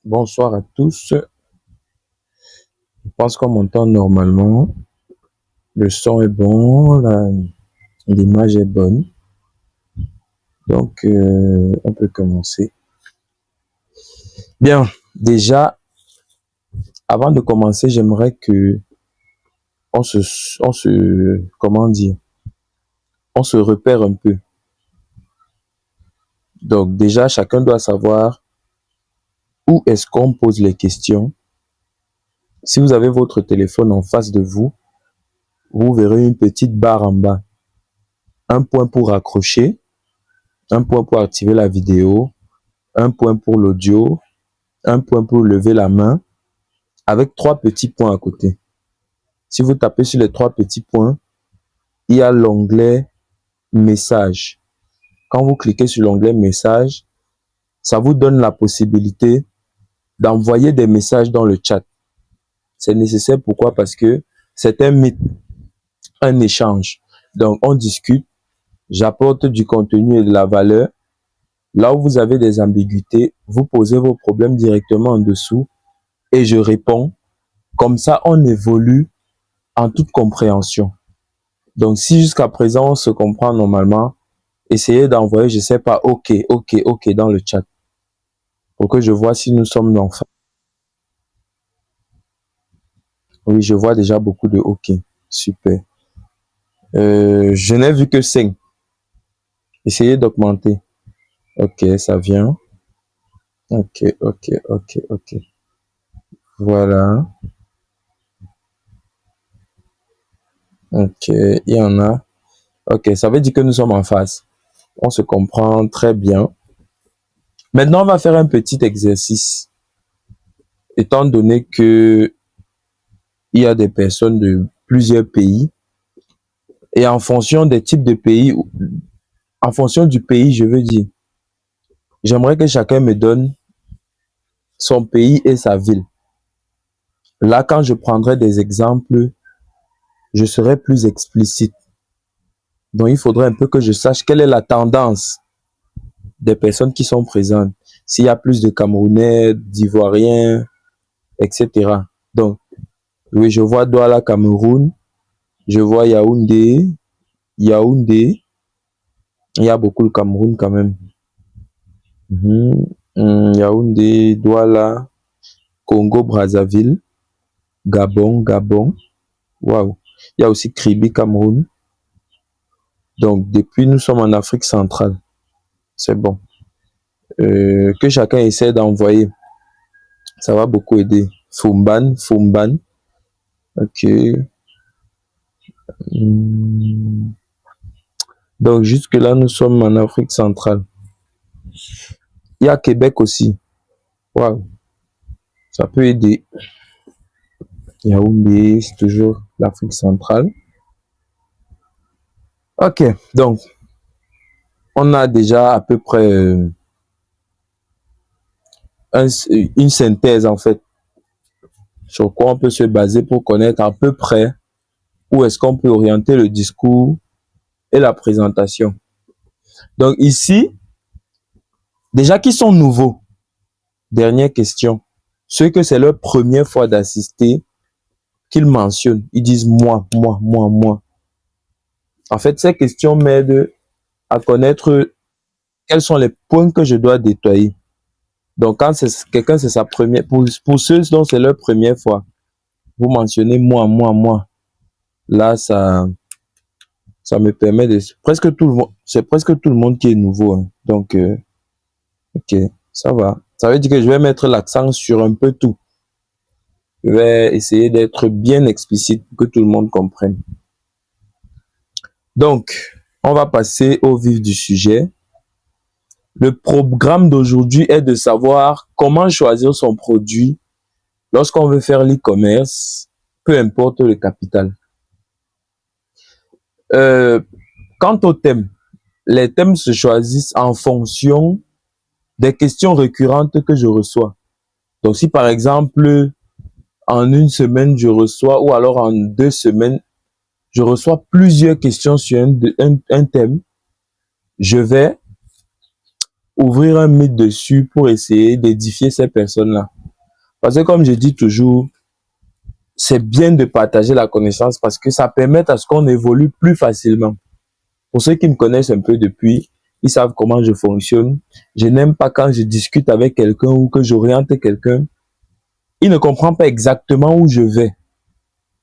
Bonsoir à tous. Je pense qu'on m'entend normalement. Le son est bon, l'image est bonne. Donc, on peut commencer. Bien, déjà, avant de commencer, j'aimerais que comment dire, on se repère un peu. Donc, déjà, chacun doit savoir où est-ce qu'on pose les questions. Si vous avez votre téléphone en face de vous, vous verrez une petite barre en bas. Un point pour raccrocher, un point pour activer la vidéo, un point pour l'audio, un point pour lever la main, avec trois petits points à côté. Si vous tapez sur les trois petits points, il y a l'onglet message. Quand vous cliquez sur l'onglet message, ça vous donne la possibilité d'envoyer des messages dans le chat. C'est nécessaire, pourquoi? Parce que c'est un meet, un échange. Donc, on discute, j'apporte du contenu et de la valeur. Là où vous avez des ambiguïtés, vous posez vos problèmes directement en dessous et je réponds. Comme ça, on évolue en toute compréhension. Donc, si jusqu'à présent, on se comprend normalement, essayez d'envoyer, je sais pas, OK dans le chat pour que je vois si nous sommes en phase. Oui, je vois déjà beaucoup de OK. Super. Je n'ai vu que 5. Essayez d'augmenter. OK, ça vient. OK. Voilà. OK, il y en a. OK, ça veut dire que nous sommes en phase. On se comprend très bien. Maintenant, on va faire un petit exercice. Étant donné que il y a des personnes de plusieurs pays, et en fonction des types de pays, en fonction du pays, je veux dire, j'aimerais que chacun me donne son pays et sa ville. Là, quand je prendrai des exemples, je serai plus explicite. Donc, il faudrait un peu que je sache quelle est la tendance des personnes qui sont présentes. S'il y a plus de Camerounais, d'Ivoiriens, etc. Donc, oui, je vois Douala, Cameroun. Je vois Yaoundé. Yaoundé. Il y a beaucoup le Cameroun quand même. Yaoundé, Douala, Congo, Brazzaville, Gabon. Waouh. Il y a aussi Kribi, Cameroun. Donc, depuis, nous sommes en Afrique centrale. C'est bon. Que chacun essaie d'envoyer. Ça va beaucoup aider. Fumban. Ok. Donc, jusque-là, nous sommes en Afrique centrale. Il y a Québec aussi. Waouh. Ça peut aider. Yaoundé, c'est toujours l'Afrique centrale. Ok, donc, on a déjà à peu près une synthèse, en fait, sur quoi on peut se baser pour connaître à peu près où est-ce qu'on peut orienter le discours et la présentation. Donc ici, déjà qui sont nouveaux? Dernière question. Ceux que c'est leur première fois d'assister, qu'ils mentionnent. Ils disent moi. En fait, ces questions m'aident à connaître quels sont les points que je dois nettoyer. Donc, quand c'est quelqu'un, c'est sa première, pour ceux dont c'est leur première fois, vous mentionnez moi. Là, ça me permet de, presque tout le monde, c'est presque tout le monde qui est nouveau, hein. Donc, ok, ça va. Ça veut dire que je vais mettre l'accent sur un peu tout. Je vais essayer d'être bien explicite pour que tout le monde comprenne. Donc, on va passer au vif du sujet. Le programme d'aujourd'hui est de savoir comment choisir son produit lorsqu'on veut faire l'e-commerce, peu importe le capital. Quant au thème, les thèmes se choisissent en fonction des questions récurrentes que je reçois. Donc, si par exemple, en une semaine, je reçois, ou alors en 2 semaines, je reçois plusieurs questions sur un thème, je vais, ouvrir un mythe dessus pour essayer d'édifier ces personnes-là. Parce que comme je dis toujours, c'est bien de partager la connaissance parce que ça permet à ce qu'on évolue plus facilement. Pour ceux qui me connaissent un peu depuis, ils savent comment je fonctionne. Je n'aime pas quand je discute avec quelqu'un ou que j'oriente quelqu'un. Il ne comprend pas exactement où je vais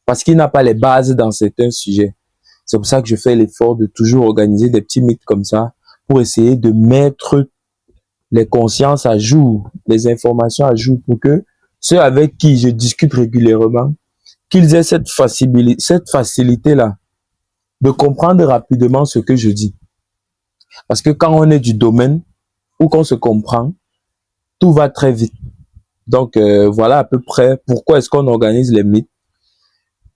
parce qu'il n'a pas les bases dans certains sujets. C'est pour ça que je fais l'effort de toujours organiser des petits mythes comme ça pour essayer de mettre les consciences à jour, les informations à jour pour que ceux avec qui je discute régulièrement, qu'ils aient cette facilité-là de comprendre rapidement ce que je dis. Parce que quand on est du domaine ou qu'on se comprend, tout va très vite. Donc, voilà à peu près pourquoi est-ce qu'on organise les mythes.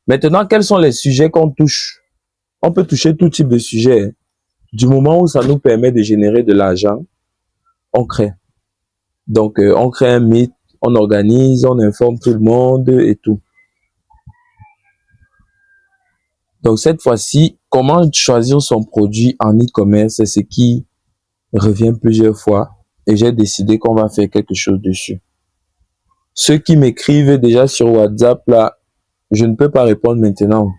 Maintenant, quels sont les sujets qu'on touche? On peut toucher tout type de sujet. Du moment où ça nous permet de générer de l'argent, on crée. Donc, on crée un mythe, on organise, on informe tout le monde et tout. Donc, cette fois-ci, comment choisir son produit en e-commerce, c'est ce qui revient plusieurs fois. Et j'ai décidé qu'on va faire quelque chose dessus. Ceux qui m'écrivent déjà sur WhatsApp, là, je ne peux pas répondre maintenant.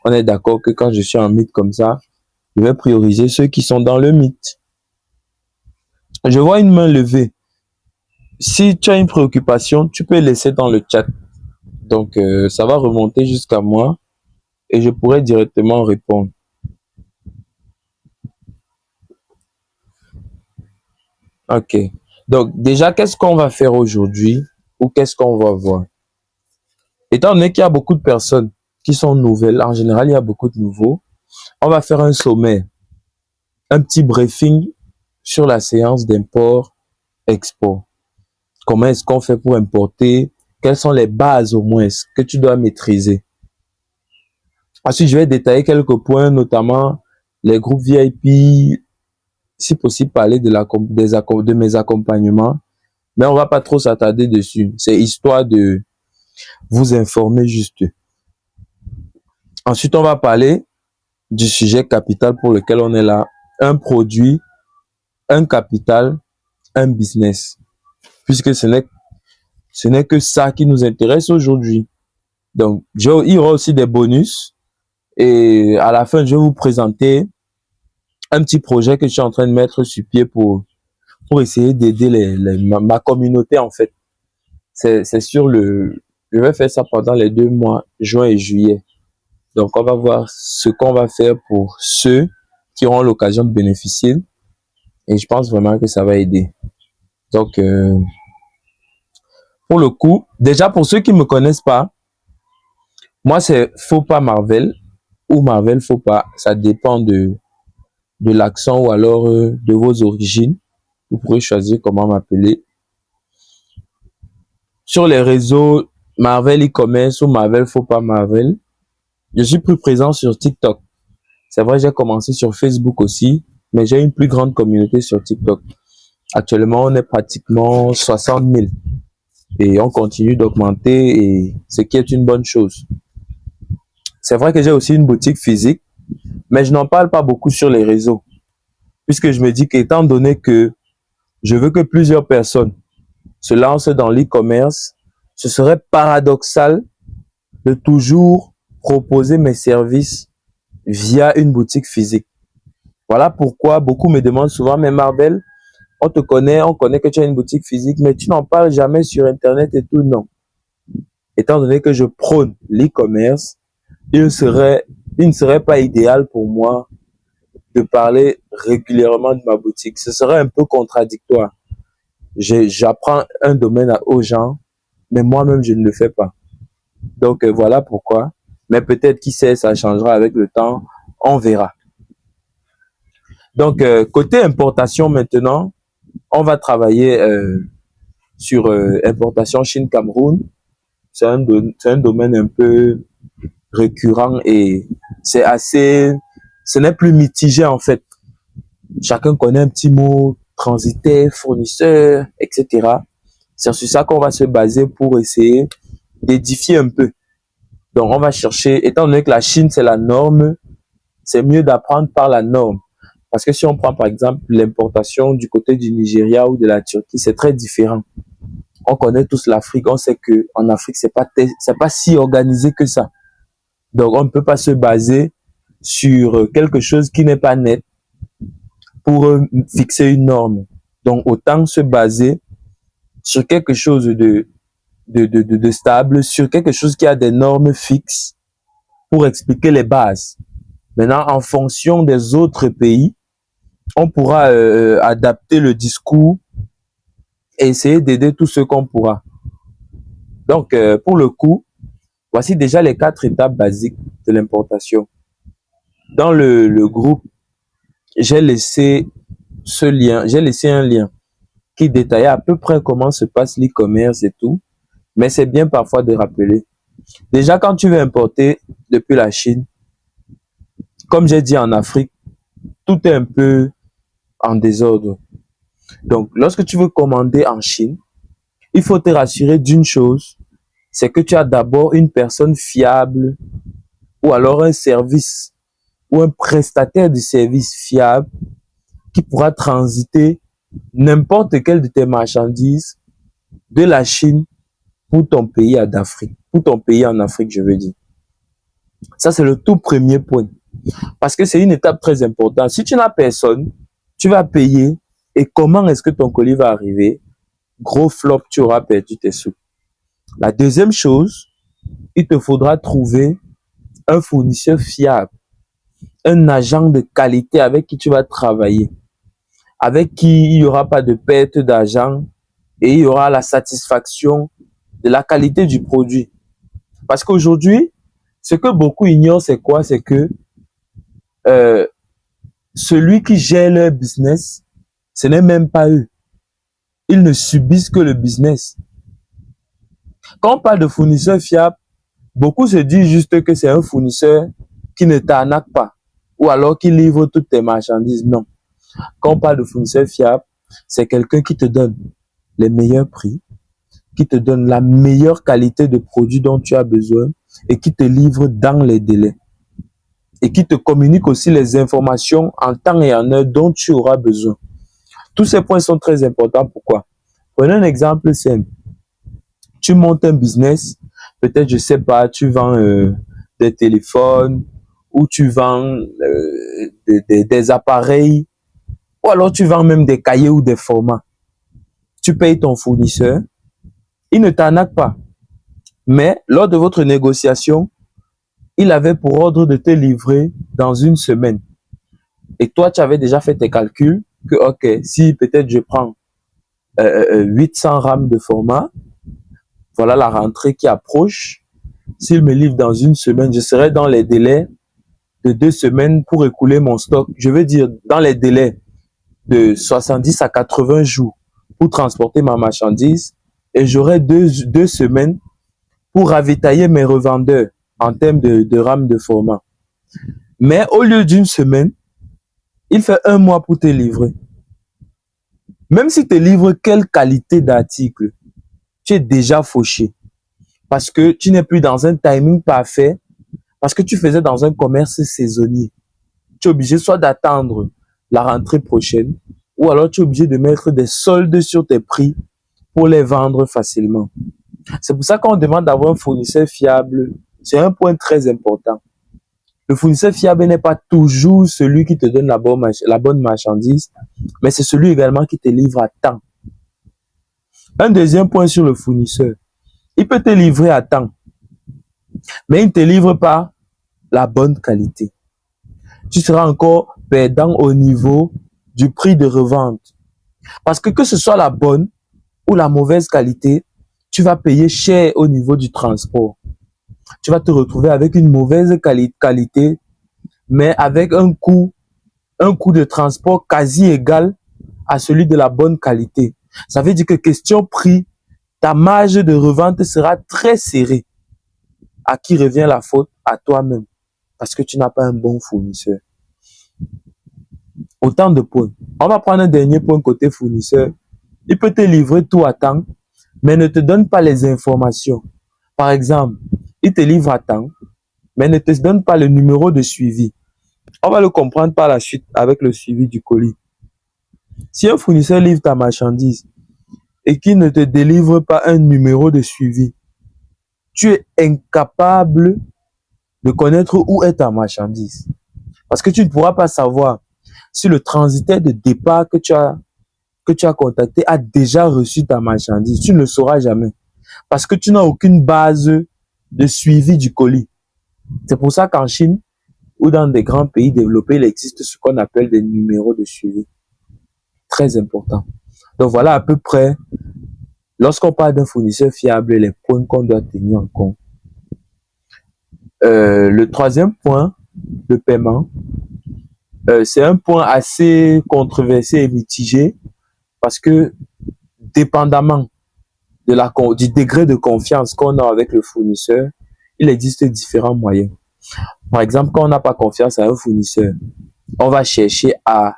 On est d'accord que quand je suis en mythe comme ça, je vais prioriser ceux qui sont dans le mythe. Je vois une main levée. Si tu as une préoccupation, tu peux laisser dans le chat. Donc, ça va remonter jusqu'à moi et je pourrai directement répondre. Ok. Donc, déjà, qu'est-ce qu'on va faire aujourd'hui ou qu'est-ce qu'on va voir? Étant donné qu'il y a beaucoup de personnes qui sont nouvelles, en général, il y a beaucoup de nouveaux, on va faire un sommaire, un petit briefing sur la séance d'import-export. Comment est-ce qu'on fait pour importer? Quelles sont les bases au moins que tu dois maîtriser? Ensuite, je vais détailler quelques points, notamment les groupes VIP, si possible parler de mes accompagnements, mais on va pas trop s'attarder dessus. C'est histoire de vous informer juste. Ensuite, on va parler du sujet capital pour lequel on est là. Un produit, un capital, un business. Puisque ce n'est que ça qui nous intéresse aujourd'hui. Donc, il y aura aussi des bonus. Et à la fin, je vais vous présenter un petit projet que je suis en train de mettre sur pied pour essayer d'aider ma communauté, en fait. C'est sur je vais faire ça pendant les 2 mois, juin et juillet. Donc, on va voir ce qu'on va faire pour ceux qui auront l'occasion de bénéficier. Et je pense vraiment que ça va aider. Donc, pour le coup, déjà pour ceux qui me connaissent pas, moi c'est Faut pas Marvel ou Marvel Faut pas. Ça dépend de l'accent ou alors de vos origines. Vous pourrez choisir comment m'appeler. Sur les réseaux Marvel e-commerce ou Marvel Faut pas Marvel, je suis plus présent sur TikTok. C'est vrai, j'ai commencé sur Facebook aussi, mais j'ai une plus grande communauté sur TikTok. Actuellement, on est pratiquement 60 000 et on continue d'augmenter, et ce qui est une bonne chose. C'est vrai que j'ai aussi une boutique physique, mais je n'en parle pas beaucoup sur les réseaux, puisque je me dis qu'étant donné que je veux que plusieurs personnes se lancent dans l'e-commerce, ce serait paradoxal de toujours proposer mes services via une boutique physique. Voilà pourquoi beaucoup me demandent souvent, mais Marvel, on te connaît, on connaît que tu as une boutique physique, mais tu n'en parles jamais sur Internet et tout. Non. Étant donné que je prône l'e-commerce, il ne serait pas idéal pour moi de parler régulièrement de ma boutique. Ce serait un peu contradictoire. J'apprends un domaine aux gens, mais moi-même, je ne le fais pas. Donc, voilà pourquoi. Mais peut-être, qui sait, ça changera avec le temps. On verra. Donc, côté importation maintenant, on va travailler sur importation Chine-Cameroun. C'est un domaine un peu récurrent et ce n'est plus mitigé en fait. Chacun connaît un petit mot, transitaire, fournisseur, etc. C'est sur ça qu'on va se baser pour essayer d'édifier un peu. Donc, on va chercher, étant donné que la Chine, c'est la norme, c'est mieux d'apprendre par la norme. Parce que si on prend par exemple l'importation du côté du Nigeria ou de la Turquie, c'est très différent. On connaît tous l'Afrique, on sait que en Afrique, c'est pas si organisé que ça. Donc, on ne peut pas se baser sur quelque chose qui n'est pas net pour fixer une norme. Donc, autant se baser sur quelque chose de stable, sur quelque chose qui a des normes fixes pour expliquer les bases. Maintenant, en fonction des autres pays, on pourra adapter le discours et essayer d'aider tout ce qu'on pourra. Donc, pour le coup, voici déjà les 4 étapes basiques de l'importation. Dans le groupe, j'ai laissé un lien qui détaillait à peu près comment se passe l'e-commerce et tout, mais c'est bien parfois de rappeler. Déjà, quand tu veux importer depuis la Chine, comme j'ai dit en Afrique, tout est un peu en désordre. Donc, lorsque tu veux commander en Chine, il faut te rassurer d'une chose, c'est que tu as d'abord une personne fiable ou alors un service ou un prestataire de service fiable qui pourra transiter n'importe quelle de tes marchandises de la Chine pour ton pays d'Afrique, pour ton pays en Afrique, je veux dire. Ça, c'est le tout premier point. Parce que c'est une étape très importante. Si tu n'as personne, tu vas payer. Et comment est-ce que ton colis va arriver? Gros flop, tu auras perdu tes sous. La deuxième chose, il te faudra trouver un fournisseur fiable, un agent de qualité avec qui tu vas travailler, avec qui il n'y aura pas de perte d'argent et il y aura la satisfaction de la qualité du produit. Parce qu'aujourd'hui, ce que beaucoup ignorent, c'est quoi? C'est que celui qui gère leur business, ce n'est même pas eux. Ils ne subissent que le business. Quand on parle de fournisseur fiable, beaucoup se disent juste que c'est un fournisseur qui ne t'arnaque pas ou alors qui livre toutes tes marchandises. Non. Quand on parle de fournisseur fiable, c'est quelqu'un qui te donne les meilleurs prix, qui te donne la meilleure qualité de produit dont tu as besoin et qui te livre dans les délais. Et qui te communique aussi les informations en temps et en heure dont tu auras besoin. Tous ces points sont très importants. Pourquoi? Prenez un exemple simple. Tu montes un business, peut-être, je sais pas, tu vends des téléphones ou tu vends des appareils ou alors tu vends même des cahiers ou des formats. Tu payes ton fournisseur, il ne t'arnaque pas. Mais lors de votre négociation, il avait pour ordre de te livrer dans une semaine. Et toi, tu avais déjà fait tes calculs que, ok, si peut-être je prends 800 rames de format, voilà la rentrée qui approche. S'il me livre dans une semaine, je serai dans les délais de 2 semaines pour écouler mon stock. Je veux dire, dans les délais de 70 à 80 jours pour transporter ma marchandise et j'aurai deux semaines pour ravitailler mes revendeurs en termes de rames de format. Mais au lieu d'une semaine, il fait 1 mois pour te livrer. Même si te livre quelle qualité d'article, tu es déjà fauché. Parce que tu n'es plus dans un timing parfait, parce que tu faisais dans un commerce saisonnier. Tu es obligé soit d'attendre la rentrée prochaine, ou alors tu es obligé de mettre des soldes sur tes prix pour les vendre facilement. C'est pour ça qu'on demande d'avoir un fournisseur fiable. C'est un point très important. Le fournisseur fiable n'est pas toujours celui qui te donne la bonne marchandise, mais c'est celui également qui te livre à temps. Un deuxième point sur le fournisseur. Il peut te livrer à temps, mais il ne te livre pas la bonne qualité. Tu seras encore perdant au niveau du prix de revente. Parce que ce soit la bonne ou la mauvaise qualité, tu vas payer cher au niveau du transport. Tu vas te retrouver avec une mauvaise qualité, mais avec un coût de transport quasi égal à celui de la bonne qualité. Ça veut dire que question prix, ta marge de revente sera très serrée. À qui revient la faute? À toi-même. Parce que tu n'as pas un bon fournisseur. Autant de points. On va prendre un dernier point côté fournisseur. Il peut te livrer tout à temps, mais ne te donne pas les informations. Par exemple, il te livre à temps, mais ne te donne pas le numéro de suivi. On va le comprendre par la suite avec le suivi du colis. Si un fournisseur livre ta marchandise et qu'il ne te délivre pas un numéro de suivi, tu es incapable de connaître où est ta marchandise. Parce que tu ne pourras pas savoir si le transitaire de départ que tu as contacté a déjà reçu ta marchandise. Tu ne le sauras jamais. Parce que tu n'as aucune base de suivi du colis. C'est pour ça qu'en Chine ou dans des grands pays développés, il existe ce qu'on appelle des numéros de suivi. Très important. Donc voilà à peu près, lorsqu'on parle d'un fournisseur fiable, les points qu'on doit tenir en compte. Le troisième point, le paiement, c'est un point assez controversé et mitigé parce que dépendamment du degré de confiance qu'on a avec le fournisseur, il existe différents moyens. Par exemple, quand on n'a pas confiance à un fournisseur, on va chercher à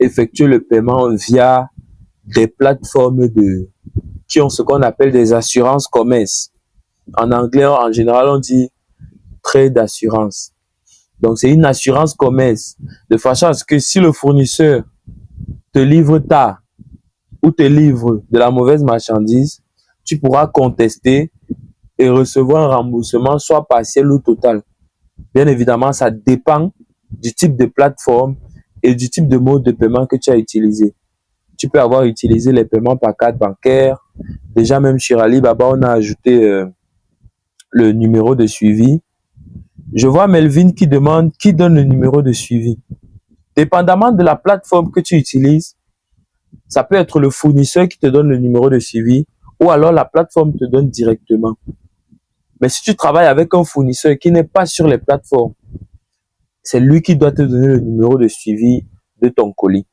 effectuer le paiement via des plateformes qui ont ce qu'on appelle des assurances commerce. En anglais, en général, on dit trade d'assurance. Donc, c'est une assurance commerce de façon à ce que si le fournisseur te livre tard ou te livre de la mauvaise marchandise, tu pourras contester et recevoir un remboursement soit partiel ou total. Bien évidemment, ça dépend du type de plateforme et du type de mode de paiement que tu as utilisé. Tu peux avoir utilisé les paiements par carte bancaire. Déjà, même sur Alibaba, on a ajouté le numéro de suivi. Je vois Melvin qui demande qui donne le numéro de suivi. Dépendamment de la plateforme que tu utilises, ça peut être le fournisseur qui te donne le numéro de suivi ou alors la plateforme te donne directement. Mais si tu travailles avec un fournisseur qui n'est pas sur les plateformes, c'est lui qui doit te donner le numéro de suivi de ton colis.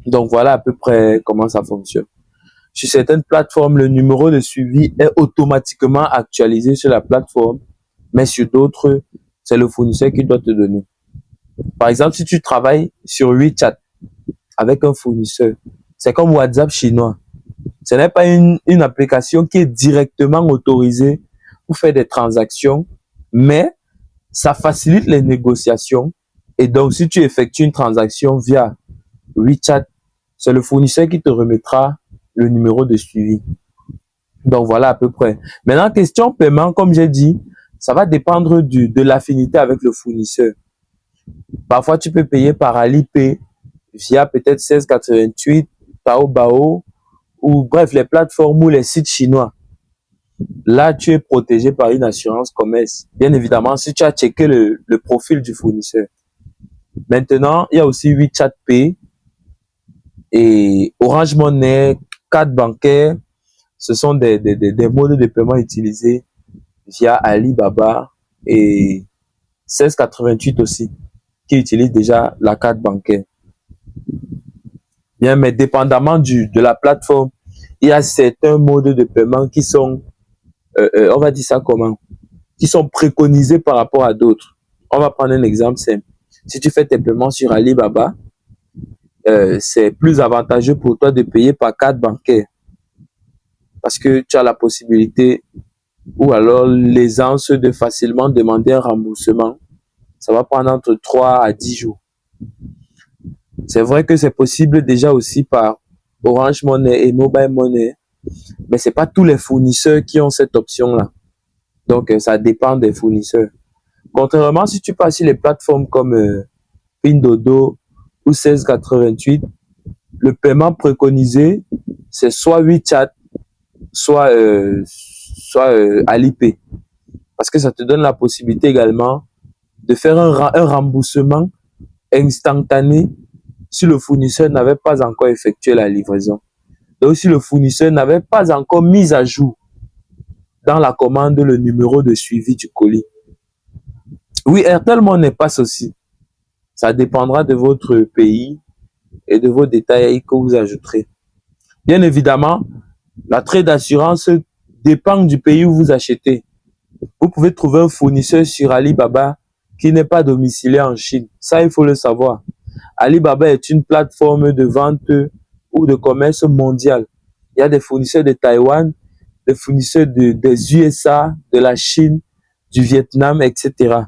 Donc voilà à peu près comment ça fonctionne. Sur certaines plateformes, le numéro de suivi est automatiquement actualisé sur la plateforme, mais sur d'autres, c'est le fournisseur qui doit te donner. Par exemple, si tu travailles sur WeChat avec un fournisseur, c'est comme WhatsApp chinois. Ce n'est pas une application qui est directement autorisée pour faire des transactions, mais ça facilite les négociations. Et donc, si tu effectues une transaction via WeChat, c'est le fournisseur qui te remettra le numéro de suivi. Donc, voilà à peu près. Maintenant, question paiement, comme j'ai dit, ça va dépendre de l'affinité avec le fournisseur. Parfois, tu peux payer par Alipay via peut-être 1688, Taobao, ou bref, les plateformes ou les sites chinois. Là, tu es protégé par une assurance commerce. Bien évidemment, si tu as checké le profil du fournisseur. Maintenant, il y a aussi WeChat Pay et Orange Money, carte bancaire. Ce sont des modes de paiement utilisés via Alibaba et 1688 aussi, qui utilisent déjà la carte bancaire. Bien, mais dépendamment de la plateforme, il y a certains modes de paiement qui sont, on va dire ça comment, qui sont préconisés par rapport à d'autres. On va prendre un exemple simple. Si tu fais tes paiements sur Alibaba, c'est plus avantageux pour toi de payer par carte bancaire parce que tu as la possibilité ou alors l'aisance de facilement demander un remboursement. Ça va prendre entre 3 à 10 jours. C'est vrai que c'est possible déjà aussi par Orange Money et Mobile Money, mais c'est pas tous les fournisseurs qui ont cette option-là. Donc, ça dépend des fournisseurs. Contrairement, si tu passes sur les plateformes comme Pindodo ou 1688, le paiement préconisé, c'est soit WeChat, soit Alipay. Parce que ça te donne la possibilité également de faire un remboursement instantané si le fournisseur n'avait pas encore effectué la livraison. Donc, si le fournisseur n'avait pas encore mis à jour dans la commande le numéro de suivi du colis. Oui, Airtel Money passe aussi. Ça dépendra de votre pays et de vos détails que vous ajouterez. Bien évidemment, la trade d'assurance dépend du pays où vous achetez. Vous pouvez trouver un fournisseur sur Alibaba qui n'est pas domicilié en Chine. Ça, il faut le savoir. Alibaba est une plateforme de vente ou de commerce mondial. Il y a des fournisseurs de Taïwan, des fournisseurs des USA, de la Chine, du Vietnam, etc.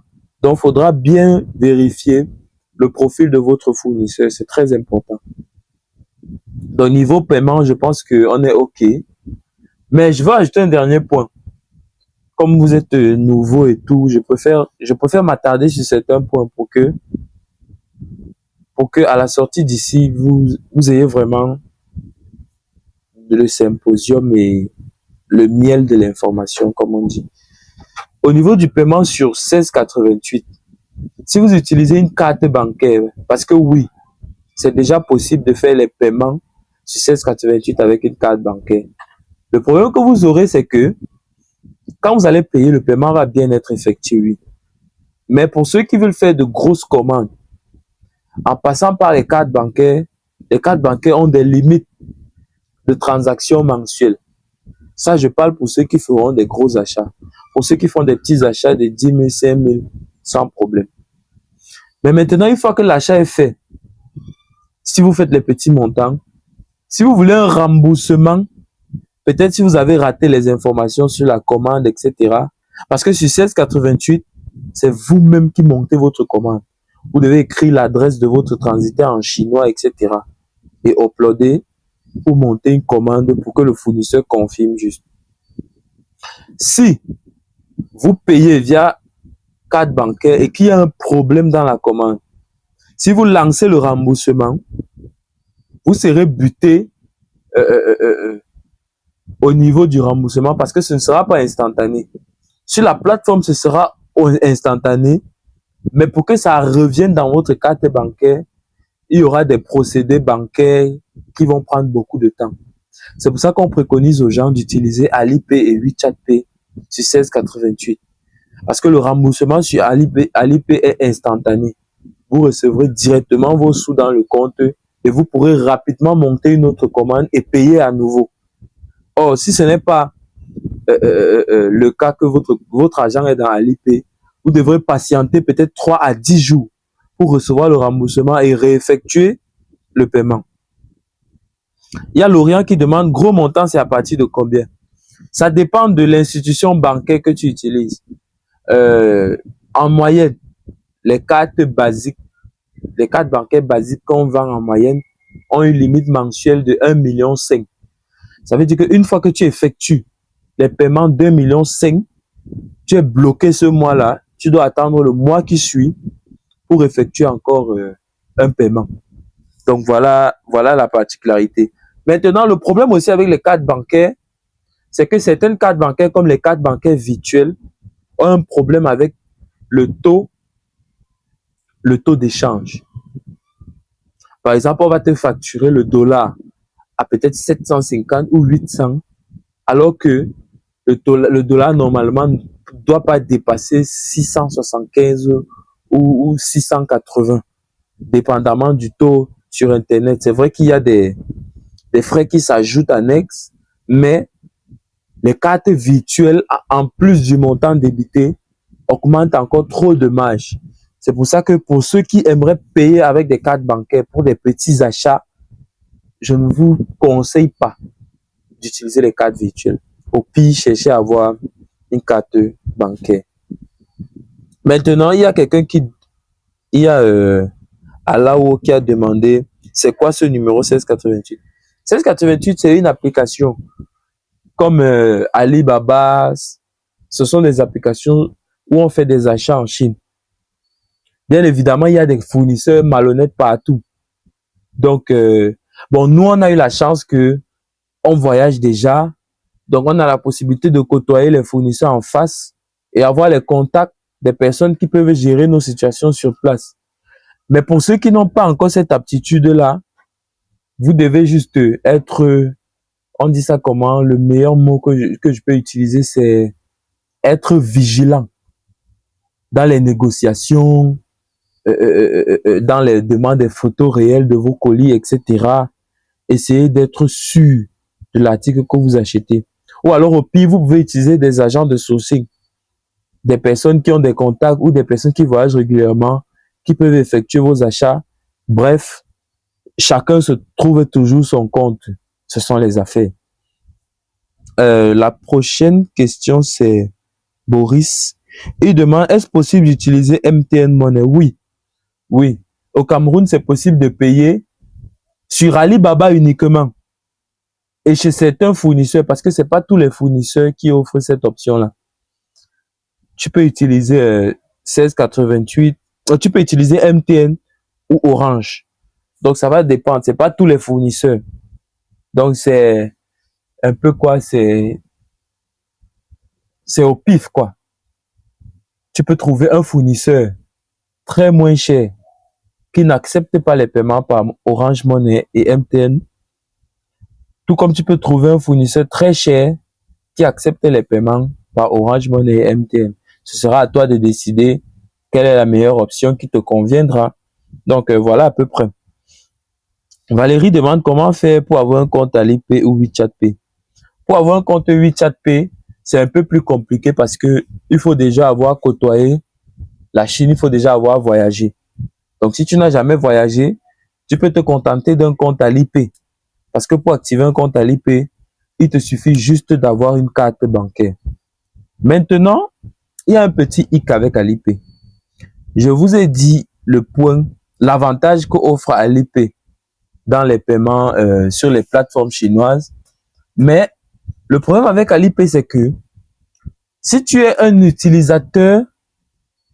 Donc, il faudra bien vérifier le profil de votre fournisseur, c'est très important. Donc, niveau paiement, je pense qu'on est OK. Mais je veux ajouter un dernier point. Comme vous êtes nouveau et tout, je préfère m'attarder sur certains points pour que à la sortie d'ici, vous ayez vraiment le symposium et le miel de l'information, comme on dit. Au niveau du paiement sur 1688, si vous utilisez une carte bancaire, parce que oui, c'est déjà possible de faire les paiements sur 1688 avec une carte bancaire. Le problème que vous aurez, c'est que quand vous allez payer, le paiement va bien être effectué. Mais pour ceux qui veulent faire de grosses commandes, en passant par les cartes bancaires ont des limites de transactions mensuelles. Ça, je parle pour ceux qui feront des gros achats. Pour ceux qui font des petits achats de 10 000, 5 000, sans problème. Mais maintenant, une fois que l'achat est fait, si vous faites les petits montants, si vous voulez un remboursement, peut-être si vous avez raté les informations sur la commande, etc. Parce que sur 1688, c'est vous-même qui montez votre commande. Vous devez écrire l'adresse de votre transitaire en chinois, etc. Et uploader pour monter une commande pour que le fournisseur confirme juste. Si vous payez via carte bancaire et qu'il y a un problème dans la commande, si vous lancez le remboursement, vous serez buté au niveau du remboursement parce que ce ne sera pas instantané. Sur la plateforme, ce sera instantané, mais pour que ça revienne dans votre carte bancaire, il y aura des procédés bancaires qui vont prendre beaucoup de temps. C'est pour ça qu'on préconise aux gens d'utiliser Alipay et WeChat Pay sur 1688. Parce que le remboursement sur Alipay est instantané. Vous recevrez directement vos sous dans le compte et vous pourrez rapidement monter une autre commande et payer à nouveau. Or, si ce n'est pas le cas que votre argent est dans Alipay, vous devrez patienter peut-être 3 à 10 jours pour recevoir le remboursement et réeffectuer le paiement. Il y a Lorient qui demande gros montant, c'est à partir de combien? Ça dépend de l'institution bancaire que tu utilises. En moyenne, les cartes bancaires basiques qu'on vend en moyenne ont une limite mensuelle de 1,5 million. Ça veut dire qu'une fois que tu effectues les paiements d'1,5 million, tu es bloqué ce mois-là. Tu dois attendre le mois qui suit pour effectuer encore un paiement. Donc voilà la particularité. Maintenant, le problème aussi avec les cartes bancaires, c'est que certaines cartes bancaires, comme les cartes bancaires virtuelles, ont un problème avec le taux d'échange. Par exemple, on va te facturer le dollar à peut-être 750 ou 800, alors que le dollar normalement ne doit pas dépasser 675 ou 680, dépendamment du taux sur Internet. C'est vrai qu'il y a des frais qui s'ajoutent annexes, mais les cartes virtuelles, en plus du montant débité, augmentent encore trop de marge. C'est pour ça que pour ceux qui aimeraient payer avec des cartes bancaires pour des petits achats, je ne vous conseille pas d'utiliser les cartes virtuelles. Au pire, cherchez à avoir une carte bancaire. Maintenant, il y a Alao qui a demandé, c'est quoi ce numéro 1688? 1688, c'est une application comme Alibaba. Ce sont des applications où on fait des achats en Chine. Bien évidemment, il y a des fournisseurs malhonnêtes partout. Donc, nous, on a eu la chance que on voyage déjà. Donc, on a la possibilité de côtoyer les fournisseurs en face et avoir les contacts des personnes qui peuvent gérer nos situations sur place. Mais pour ceux qui n'ont pas encore cette aptitude-là, vous devez juste être, on dit ça comment, le meilleur mot que je peux utiliser, c'est être vigilant dans les négociations, dans les demandes des photos réelles de vos colis, etc. Essayez d'être sûr de l'article que vous achetez. Ou alors, au pire, vous pouvez utiliser des agents de sourcing, des personnes qui ont des contacts ou des personnes qui voyagent régulièrement, qui peuvent effectuer vos achats. Bref, chacun se trouve toujours son compte. Ce sont les affaires. La prochaine question, c'est Boris. Il demande, est-ce possible d'utiliser MTN Money? Oui. Au Cameroun, c'est possible de payer sur Alibaba uniquement et chez certains fournisseurs, parce que c'est pas tous les fournisseurs qui offrent cette option-là. Tu peux utiliser 1688, tu peux utiliser MTN ou Orange. Donc ça va dépendre, c'est pas tous les fournisseurs. Donc c'est un peu quoi, c'est au pif quoi. Tu peux trouver un fournisseur très moins cher qui n'accepte pas les paiements par Orange Money et MTN, tout comme tu peux trouver un fournisseur très cher qui accepte les paiements par Orange Money et MTN. Ce sera à toi de décider quelle est la meilleure option qui te conviendra. Donc voilà à peu près. Valérie demande comment faire pour avoir un compte Alipay ou WeChat Pay. Pour avoir un compte WeChat Pay, c'est un peu plus compliqué parce que il faut déjà avoir côtoyé la Chine, il faut déjà avoir voyagé. Donc si tu n'as jamais voyagé, tu peux te contenter d'un compte Alipay. Parce que pour activer un compte Alipay, il te suffit juste d'avoir une carte bancaire. Maintenant, il y a un petit hic avec Alipay. Je vous ai dit l'avantage qu'offre Alipay dans les paiements sur les plateformes chinoises. Mais le problème avec Alipay, c'est que si tu es un utilisateur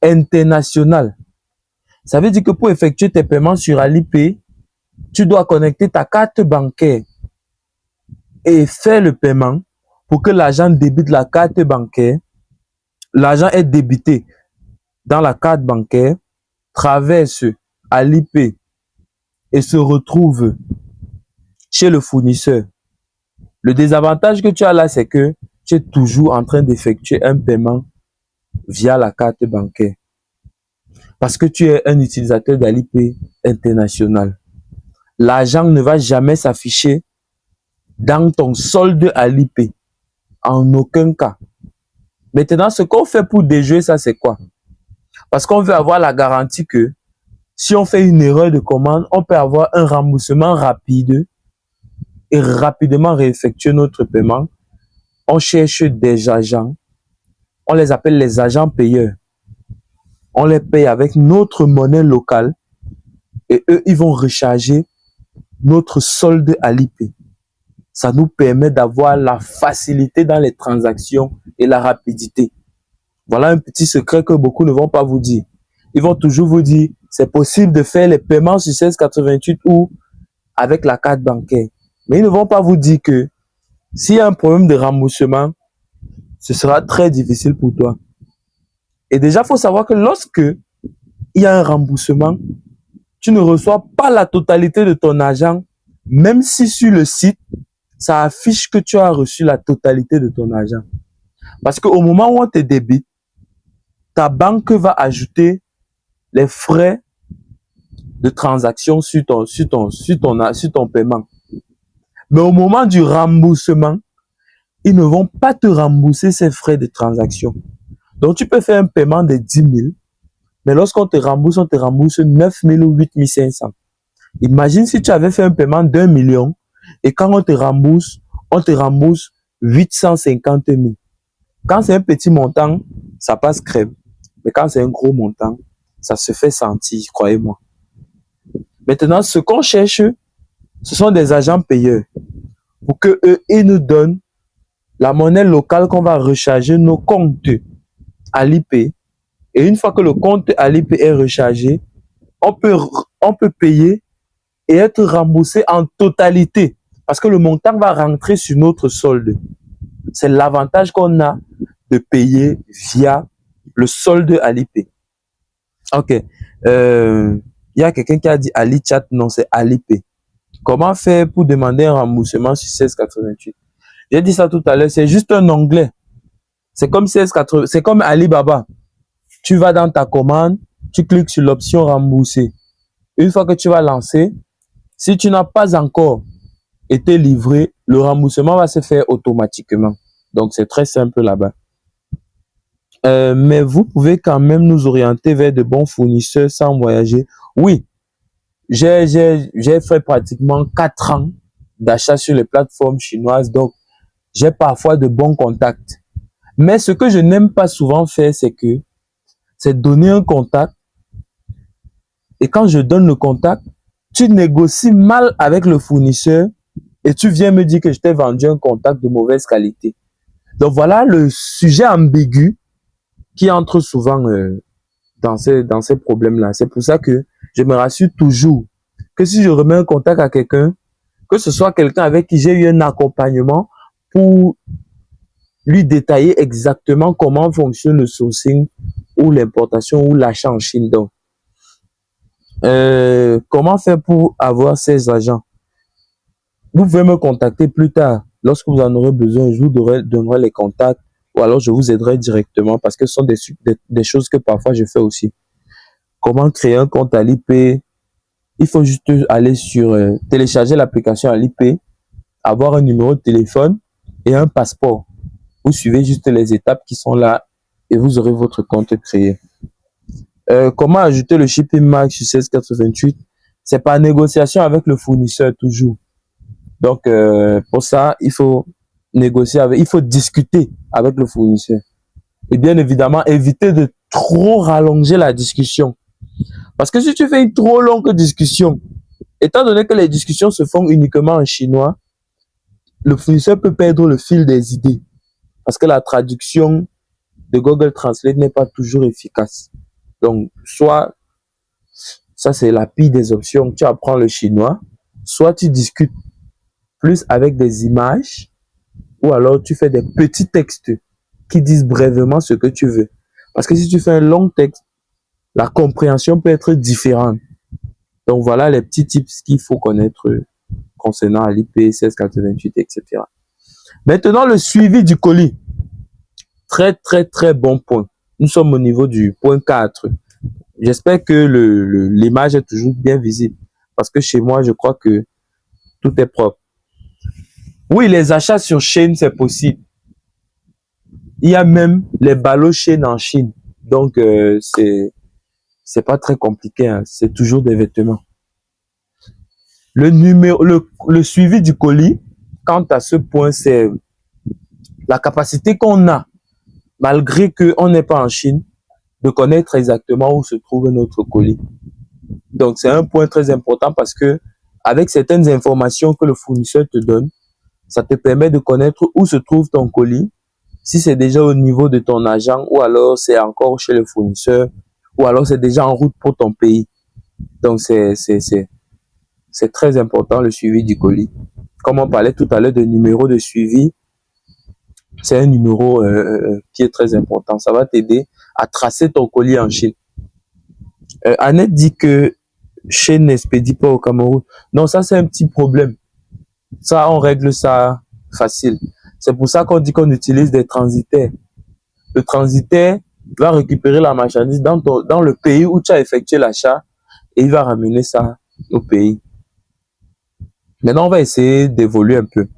international, ça veut dire que pour effectuer tes paiements sur Alipay, tu dois connecter ta carte bancaire et faire le paiement pour que l'argent débite la carte bancaire. L'argent est débité dans la carte bancaire, traverse Alipay et se retrouve chez le fournisseur. Le désavantage que tu as là, c'est que tu es toujours en train d'effectuer un paiement via la carte bancaire. Parce que tu es un utilisateur d'Alipay international. L'argent ne va jamais s'afficher dans ton solde Alipay. En aucun cas. Maintenant, ce qu'on fait pour déjouer ça, c'est quoi? Parce qu'on veut avoir la garantie que si on fait une erreur de commande, on peut avoir un remboursement rapide et rapidement réeffectuer notre paiement. On cherche des agents. On les appelle les agents payeurs. On les paye avec notre monnaie locale et eux, ils vont recharger notre solde Alipay. Ça nous permet d'avoir la facilité dans les transactions et la rapidité. Voilà un petit secret que beaucoup ne vont pas vous dire. Ils vont toujours vous dire, c'est possible de faire les paiements sur 1688 ou avec la carte bancaire. Mais ils ne vont pas vous dire que s'il y a un problème de remboursement, ce sera très difficile pour toi. Et déjà, il faut savoir que lorsque il y a un remboursement, tu ne reçois pas la totalité de ton argent, même si sur le site, ça affiche que tu as reçu la totalité de ton argent. Parce qu'au moment où on te débite, ta banque va ajouter les frais de transaction sur ton paiement. Mais au moment du remboursement, ils ne vont pas te rembourser ces frais de transaction. Donc, tu peux faire un paiement de 10 000, mais lorsqu'on te rembourse, on te rembourse 9 000 ou 8 500. Imagine si tu avais fait un paiement d'1 million et quand on te rembourse 850 000. Quand c'est un petit montant, ça passe crème. Mais quand c'est un gros montant, ça se fait sentir, croyez-moi. Maintenant, ce qu'on cherche, ce sont des agents payeurs pour que eux, ils nous donnent la monnaie locale qu'on va recharger nos comptes Alipay. Et une fois que le compte Alipay est rechargé, on peut payer et être remboursé en totalité parce que le montant va rentrer sur notre solde. C'est l'avantage qu'on a de payer via le solde Alipay. Ok. Il y a quelqu'un qui a dit AliChat. Non, c'est Alipay. Comment faire pour demander un remboursement sur 1688? J'ai dit ça tout à l'heure, c'est juste un onglet. C'est comme 1680, c'est comme Alibaba. Tu vas dans ta commande, tu cliques sur l'option rembourser. Une fois que tu vas lancer, si tu n'as pas encore été livré, le remboursement va se faire automatiquement. Donc, c'est très simple là-bas. Mais vous pouvez quand même nous orienter vers de bons fournisseurs sans voyager. Oui, j'ai fait pratiquement 4 ans d'achat sur les plateformes chinoises, donc j'ai parfois de bons contacts. Mais ce que je n'aime pas souvent faire, c'est donner un contact Et quand je donne le contact, tu négocies mal avec le fournisseur et tu viens me dire que je t'ai vendu un contact de mauvaise qualité. Donc voilà le sujet ambigu qui entre souvent dans ces problèmes-là. C'est pour ça que je me rassure toujours que si je remets un contact à quelqu'un, que ce soit quelqu'un avec qui j'ai eu un accompagnement pour lui détailler exactement comment fonctionne le sourcing ou l'importation ou l'achat en Chine. Donc, comment faire pour avoir ces agents? Vous pouvez me contacter plus tard. Lorsque vous en aurez besoin, je vous donnerai les contacts ou alors je vous aiderai directement parce que ce sont des choses que parfois je fais aussi. Comment créer un compte à l'IP? Il faut juste aller sur télécharger l'application à l'IP, avoir un numéro de téléphone et un passeport. Vous suivez juste les étapes qui sont là et vous aurez votre compte créé. Comment ajouter le shipping mark sur 1688? C'est par négociation avec le fournisseur toujours. Donc, pour ça, il faut négocier il faut discuter avec le fournisseur. Et bien évidemment, éviter de trop rallonger la discussion. Parce que si tu fais une trop longue discussion, étant donné que les discussions se font uniquement en chinois, le fournisseur peut perdre le fil des idées. Parce que la traduction de Google Translate n'est pas toujours efficace. Donc, soit, ça c'est la pire des options, tu apprends le chinois, soit tu discutes plus avec des images, ou alors tu fais des petits textes qui disent brièvement ce que tu veux. Parce que si tu fais un long texte, la compréhension peut être différente. Donc voilà les petits tips qu'il faut connaître concernant l'IP 1688, etc. Maintenant, le suivi du colis. Très, très, très bon point. Nous sommes au niveau du point 4. J'espère que l'image est toujours bien visible. Parce que chez moi, je crois que tout est propre. Oui, les achats sur chaîne, c'est possible. Il y a même les ballots chaîne en Chine. Donc, c'est pas très compliqué. Hein. C'est toujours des vêtements. Le suivi du colis, quant à ce point, c'est la capacité qu'on a, malgré qu'on n'est pas en Chine, de connaître exactement où se trouve notre colis. Donc, c'est un point très important parce que, avec certaines informations que le fournisseur te donne, ça te permet de connaître où se trouve ton colis, si c'est déjà au niveau de ton agent ou alors c'est encore chez le fournisseur ou alors c'est déjà en route pour ton pays. Donc, c'est très important le suivi du colis. Comme on parlait tout à l'heure de numéro de suivi, c'est un numéro qui est très important. Ça va t'aider à tracer ton colis en Chine. Annette dit que Chine n'expédie pas au Cameroun. Non, ça c'est un petit problème. Ça, on règle ça facile. C'est pour ça qu'on dit qu'on utilise des transitaires. Le transitaire va récupérer la marchandise dans le pays où tu as effectué l'achat et il va ramener ça au pays. Maintenant, on va essayer d'évoluer un peu.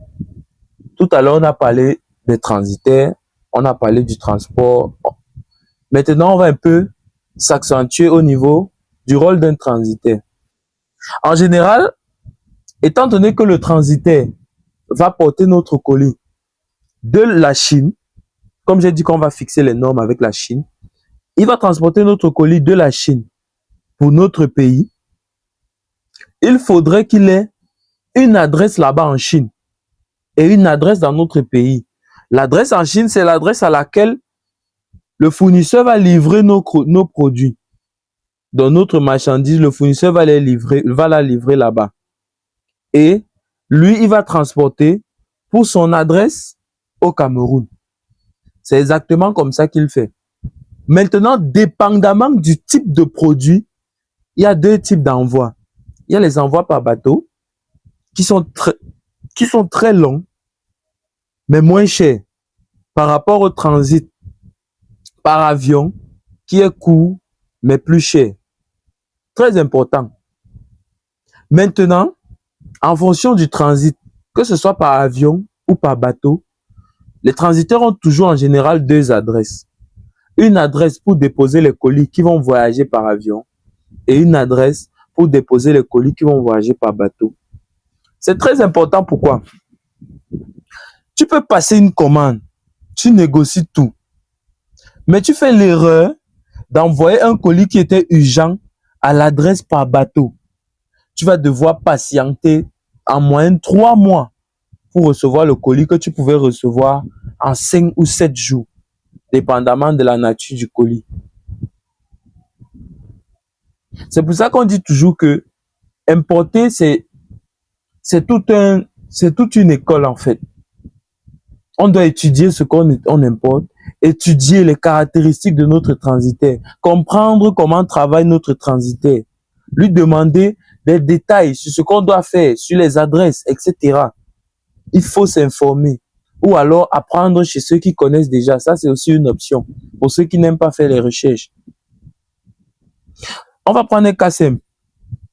Tout à l'heure, on a parlé des transitaires, on a parlé du transport. Maintenant, on va un peu s'accentuer au niveau du rôle d'un transitaire. En général, étant donné que le transitaire va porter notre colis de la Chine, comme j'ai dit qu'on va fixer les normes avec la Chine, il va transporter notre colis de la Chine pour notre pays. Il faudrait qu'il ait une adresse là-bas en Chine et une adresse dans notre pays. L'adresse en Chine, c'est l'adresse à laquelle le fournisseur va livrer nos produits. Dans notre marchandise, le fournisseur va la livrer là-bas. Et lui, il va transporter pour son adresse au Cameroun. C'est exactement comme ça qu'il fait. Maintenant, dépendamment du type de produit, il y a deux types d'envois. Il y a les envois par bateau qui sont très longs, mais moins chers par rapport au transit par avion qui est court, mais plus cher. Très important. Maintenant, en fonction du transit, que ce soit par avion ou par bateau, les transitaires ont toujours en général deux adresses. Une adresse pour déposer les colis qui vont voyager par avion et une adresse pour déposer les colis qui vont voyager par bateau. C'est très important. Pourquoi? Tu peux passer une commande, tu négocies tout, mais tu fais l'erreur d'envoyer un colis qui était urgent à l'adresse par bateau, tu vas devoir patienter en moyenne 3 mois pour recevoir le colis que tu pouvais recevoir en 5 ou 7 jours, dépendamment de la nature du colis. C'est pour ça qu'on dit toujours que importer, c'est toute une école en fait. On doit étudier ce qu'on importe, étudier les caractéristiques de notre transitaire, comprendre comment travaille notre transitaire, lui demander des détails sur ce qu'on doit faire, sur les adresses, etc. Il faut s'informer ou alors apprendre chez ceux qui connaissent déjà. Ça, c'est aussi une option pour ceux qui n'aiment pas faire les recherches. On va prendre un cas simple.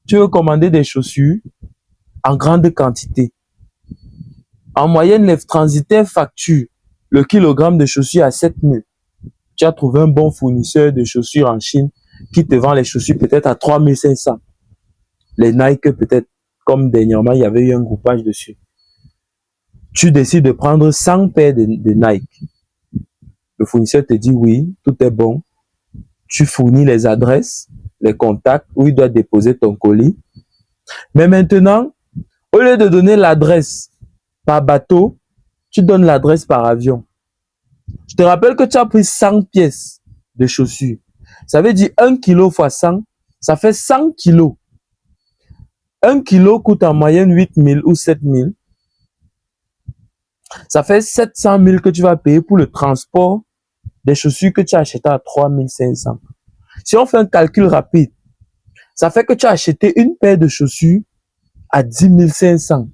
Tu veux commander des chaussures en grande quantité. En moyenne, les transitaires facturent le kilogramme de chaussures à 7 000. Tu as trouvé un bon fournisseur de chaussures en Chine qui te vend les chaussures peut-être à 3 500. Les Nike peut-être, comme dernièrement, il y avait eu un groupage dessus. Tu décides de prendre 100 paires de Nike. Le fournisseur te dit oui, tout est bon. Tu fournis les adresses, les contacts où il doit déposer ton colis. Mais maintenant, au lieu de donner l'adresse par bateau, tu donnes l'adresse par avion. Je te rappelle que tu as pris 100 pièces de chaussures. Ça veut dire 1 kilo fois 100, ça fait 100 kilos. 1 kilo coûte en moyenne 8 000 ou 7 000. Ça fait 700 000 que tu vas payer pour le transport des chaussures que tu as achetées à 3 500. Si on fait un calcul rapide, ça fait que tu as acheté une paire de chaussures à 10 500.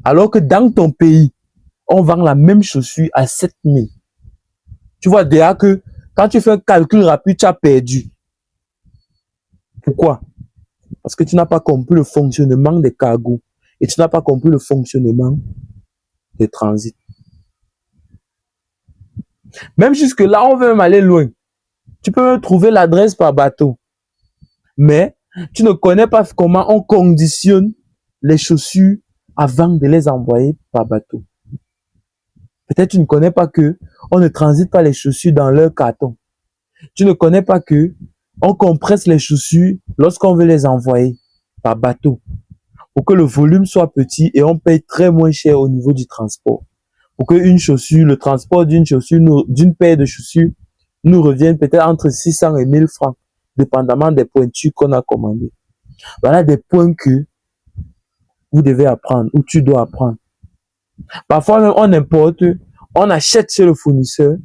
Alors que dans ton pays, on vend la même chaussure à 7 000. Tu vois déjà que quand tu fais un calcul rapide, tu as perdu. Pourquoi? Parce que tu n'as pas compris le fonctionnement des cargos et tu n'as pas compris le fonctionnement des transits. Même jusque là, on veut même aller loin. Tu peux même trouver l'adresse par bateau. Mais tu ne connais pas comment on conditionne les chaussures avant de les envoyer par bateau. Peut-être tu ne connais pas que on ne transite pas les chaussures dans leur carton. Tu ne connais pas que on compresse les chaussures lorsqu'on veut les envoyer par bateau pour que le volume soit petit et on paye très moins cher au niveau du transport. Pour que une chaussure, le transport d'une chaussure, d'une paire de chaussures nous revienne peut-être entre 600 et 1000 francs, dépendamment des pointures qu'on a commandées. Voilà des points que vous devez apprendre ou tu dois apprendre. Parfois même on importe, on achète chez le fournisseur,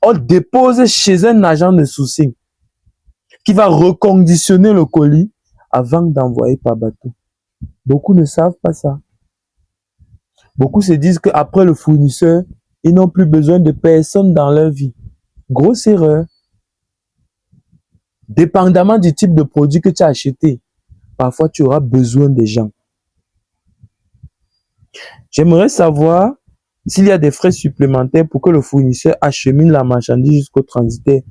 on dépose chez un agent de sourcing qui va reconditionner le colis avant d'envoyer par bateau. Beaucoup ne savent pas ça. Beaucoup se disent qu'après le fournisseur, ils n'ont plus besoin de personne dans leur vie. Grosse erreur. Dépendamment du type de produit que tu as acheté, parfois tu auras besoin des gens. J'aimerais savoir s'il y a des frais supplémentaires pour que le fournisseur achemine la marchandise jusqu'au transitaire.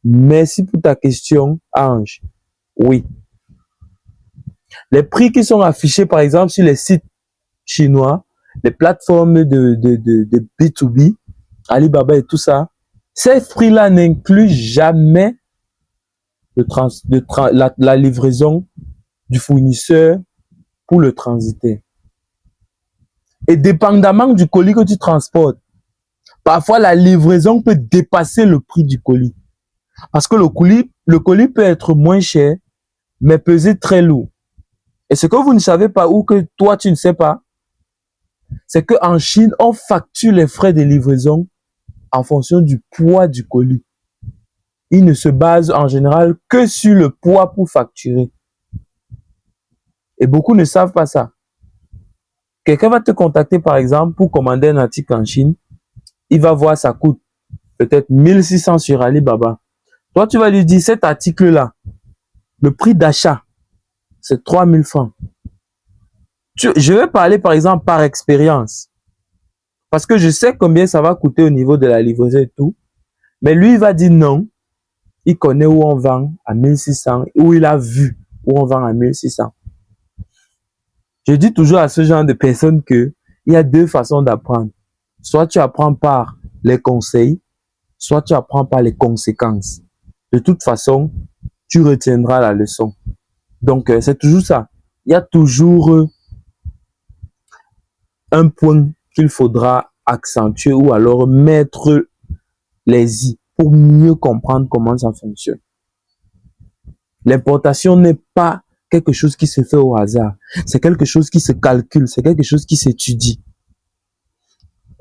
Merci pour ta question, Ange. Oui. Les prix qui sont affichés, par exemple, sur les sites chinois, les plateformes de B2B, Alibaba et tout ça, ces prix-là n'incluent jamais la livraison du fournisseur pour le transitaire. Et dépendamment du colis que tu transportes, parfois la livraison peut dépasser le prix du colis. Parce que le colis peut être moins cher, mais peser très lourd. Et ce que vous ne savez pas ou que toi tu ne sais pas, c'est qu'en Chine, on facture les frais de livraison en fonction du poids du colis. Ils ne se basent en général que sur le poids pour facturer. Et beaucoup ne savent pas ça. Quelqu'un va te contacter par exemple pour commander un article en Chine. Il va voir ça coûte peut-être 1600 sur Alibaba. Toi, tu vas lui dire cet article-là, le prix d'achat, c'est 3000 francs. Je vais parler par exemple par expérience. Parce que je sais combien ça va coûter au niveau de la livraison et tout. Mais lui, il va dire non. Il connaît où on vend à 1600, où il a vu où on vend à 1600. Je dis toujours à ce genre de personnes que il y a deux façons d'apprendre. Soit tu apprends par les conseils, soit tu apprends par les conséquences. De toute façon, tu retiendras la leçon. Donc, c'est toujours ça. Il y a toujours un point qu'il faudra accentuer ou alors mettre les i pour mieux comprendre comment ça fonctionne. L'importation n'est pas quelque chose qui se fait au hasard. C'est quelque chose qui se calcule, c'est quelque chose qui s'étudie.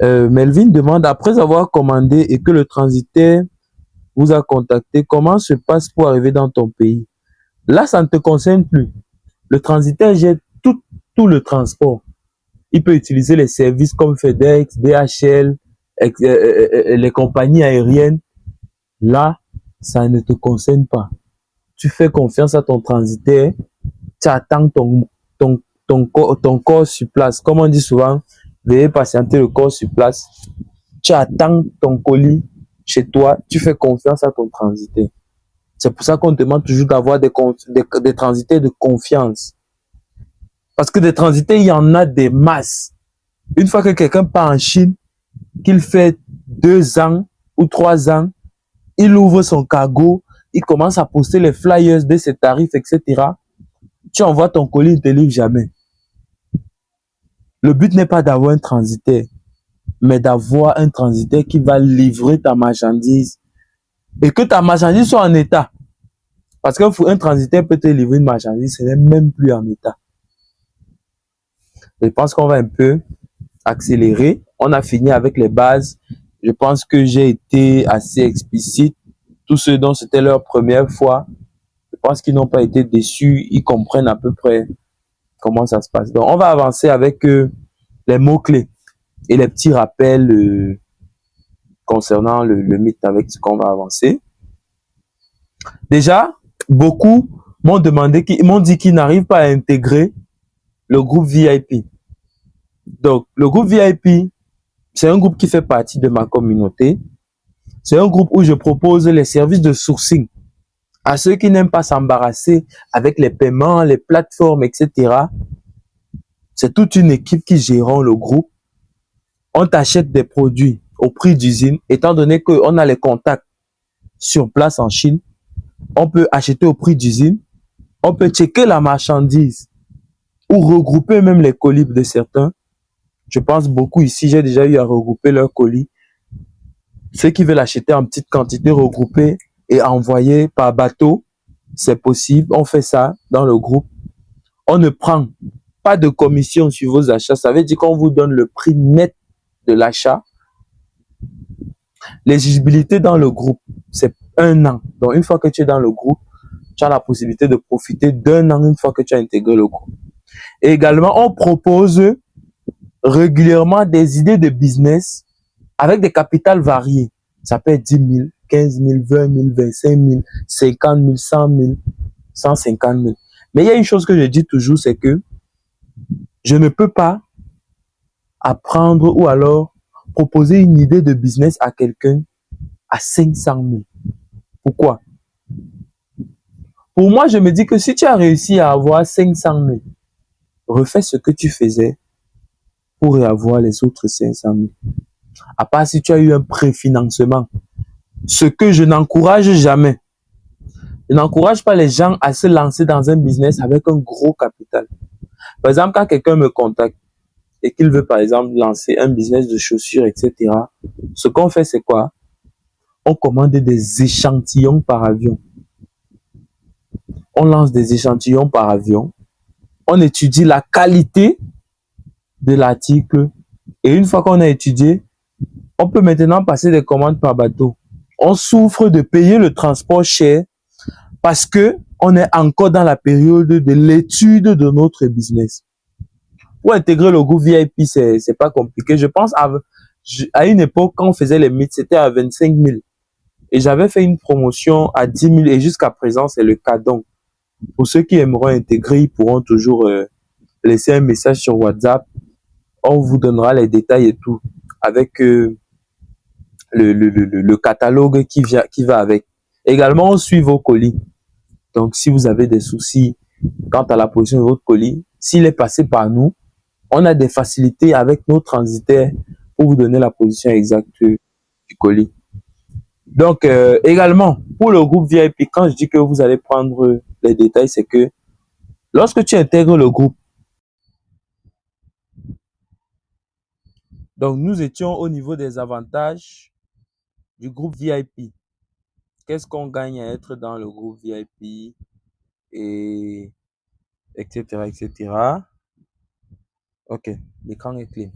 Melvin demande, après avoir commandé et que le transitaire vous a contacté, comment se passe pour arriver dans ton pays? Là, ça ne te concerne plus. Le transitaire gère tout le transport. Il peut utiliser les services comme FedEx, DHL, les compagnies aériennes. Là, ça ne te concerne pas. Tu fais confiance à ton transitaire, tu attends ton corps sur place. Comme on dit souvent, veuillez patienter le corps sur place. Tu attends ton colis chez toi, tu fais confiance à ton transitaire. C'est pour ça qu'on demande toujours d'avoir des transitaires de confiance. Parce que des transitaires, il y en a des masses. Une fois que quelqu'un part en Chine, qu'il fait 2 ans ou 3 ans, il ouvre son cargo, il commence à poster les flyers de ses tarifs, etc. Tu envoies ton colis, il ne te livre jamais. Le but n'est pas d'avoir un transitaire, mais d'avoir un transitaire qui va livrer ta marchandise et que ta marchandise soit en état. Parce qu'un transitaire peut te livrer une marchandise, ce n'est même plus en état. Je pense qu'on va un peu accélérer. On a fini avec les bases. Je pense que j'ai été assez explicite. Tous ceux dont c'était leur première fois, je pense qu'ils n'ont pas été déçus. Ils comprennent à peu près comment ça se passe. Donc, on va avancer avec les mots-clés et les petits rappels concernant le mythe avec ce qu'on va avancer. Déjà, beaucoup m'ont dit qu'ils n'arrivent pas à intégrer le groupe VIP. Donc, le groupe VIP, c'est un groupe qui fait partie de ma communauté. C'est un groupe où je propose les services de sourcing à ceux qui n'aiment pas s'embarrasser avec les paiements, les plateformes, etc. C'est toute une équipe qui gère le groupe. On t'achète des produits au prix d'usine, étant donné qu'on a les contacts sur place en Chine. On peut acheter au prix d'usine. On peut checker la marchandise ou regrouper même les colis de certains. Je pense beaucoup ici, j'ai déjà eu à regrouper leurs colis. Ceux qui veulent acheter en petite quantité, regrouper et envoyer par bateau, c'est possible. On fait ça dans le groupe. On ne prend pas de commission sur vos achats. Ça veut dire qu'on vous donne le prix net de l'achat. L'éligibilité dans le groupe, c'est 1 an. Donc, une fois que tu es dans le groupe, tu as la possibilité de profiter d'1 an une fois que tu as intégré le groupe. Et également, on propose régulièrement des idées de business avec des capitales variées. Ça peut être 10 000, 15 000, 20 000, 25 000, 50 000, 100 000, 150 000. Mais il y a une chose que je dis toujours, c'est que je ne peux pas apprendre ou alors proposer une idée de business à quelqu'un à 500 000. Pourquoi? Pour moi, je me dis que si tu as réussi à avoir 500 000, refais ce que tu faisais pour avoir les autres 500 000. À part si tu as eu un préfinancement. Ce que je n'encourage jamais. Je n'encourage pas les gens à se lancer dans un business avec un gros capital. Par exemple, quand quelqu'un me contacte et qu'il veut, par exemple, lancer un business de chaussures, etc., ce qu'on fait, c'est quoi? On commande des échantillons par avion. On lance des échantillons par avion. On étudie la qualité de l'article. Et une fois qu'on a étudié, on peut maintenant passer des commandes par bateau. On souffre de payer le transport cher parce que on est encore dans la période de l'étude de notre business. Pour intégrer le groupe VIP, c'est pas compliqué. Je pense à une époque, quand on faisait les mythes, c'était à 25 000. Et j'avais fait une promotion à 10 000 et jusqu'à présent, c'est le cas. Donc, pour ceux qui aimeront intégrer, ils pourront toujours laisser un message sur WhatsApp. On vous donnera les détails et tout avec le catalogue qui va avec. Également, on suit vos colis. Donc, si vous avez des soucis quant à la position de votre colis, s'il est passé par nous, on a des facilités avec nos transitaires pour vous donner la position exacte du colis. Donc, également, pour le groupe VIP, quand je dis que vous allez prendre les détails, c'est que lorsque tu intègres le groupe, donc nous étions au niveau des avantages du groupe VIP. Qu'est-ce qu'on gagne à être dans le groupe VIP et etc. etc. Ok, l'écran est clean.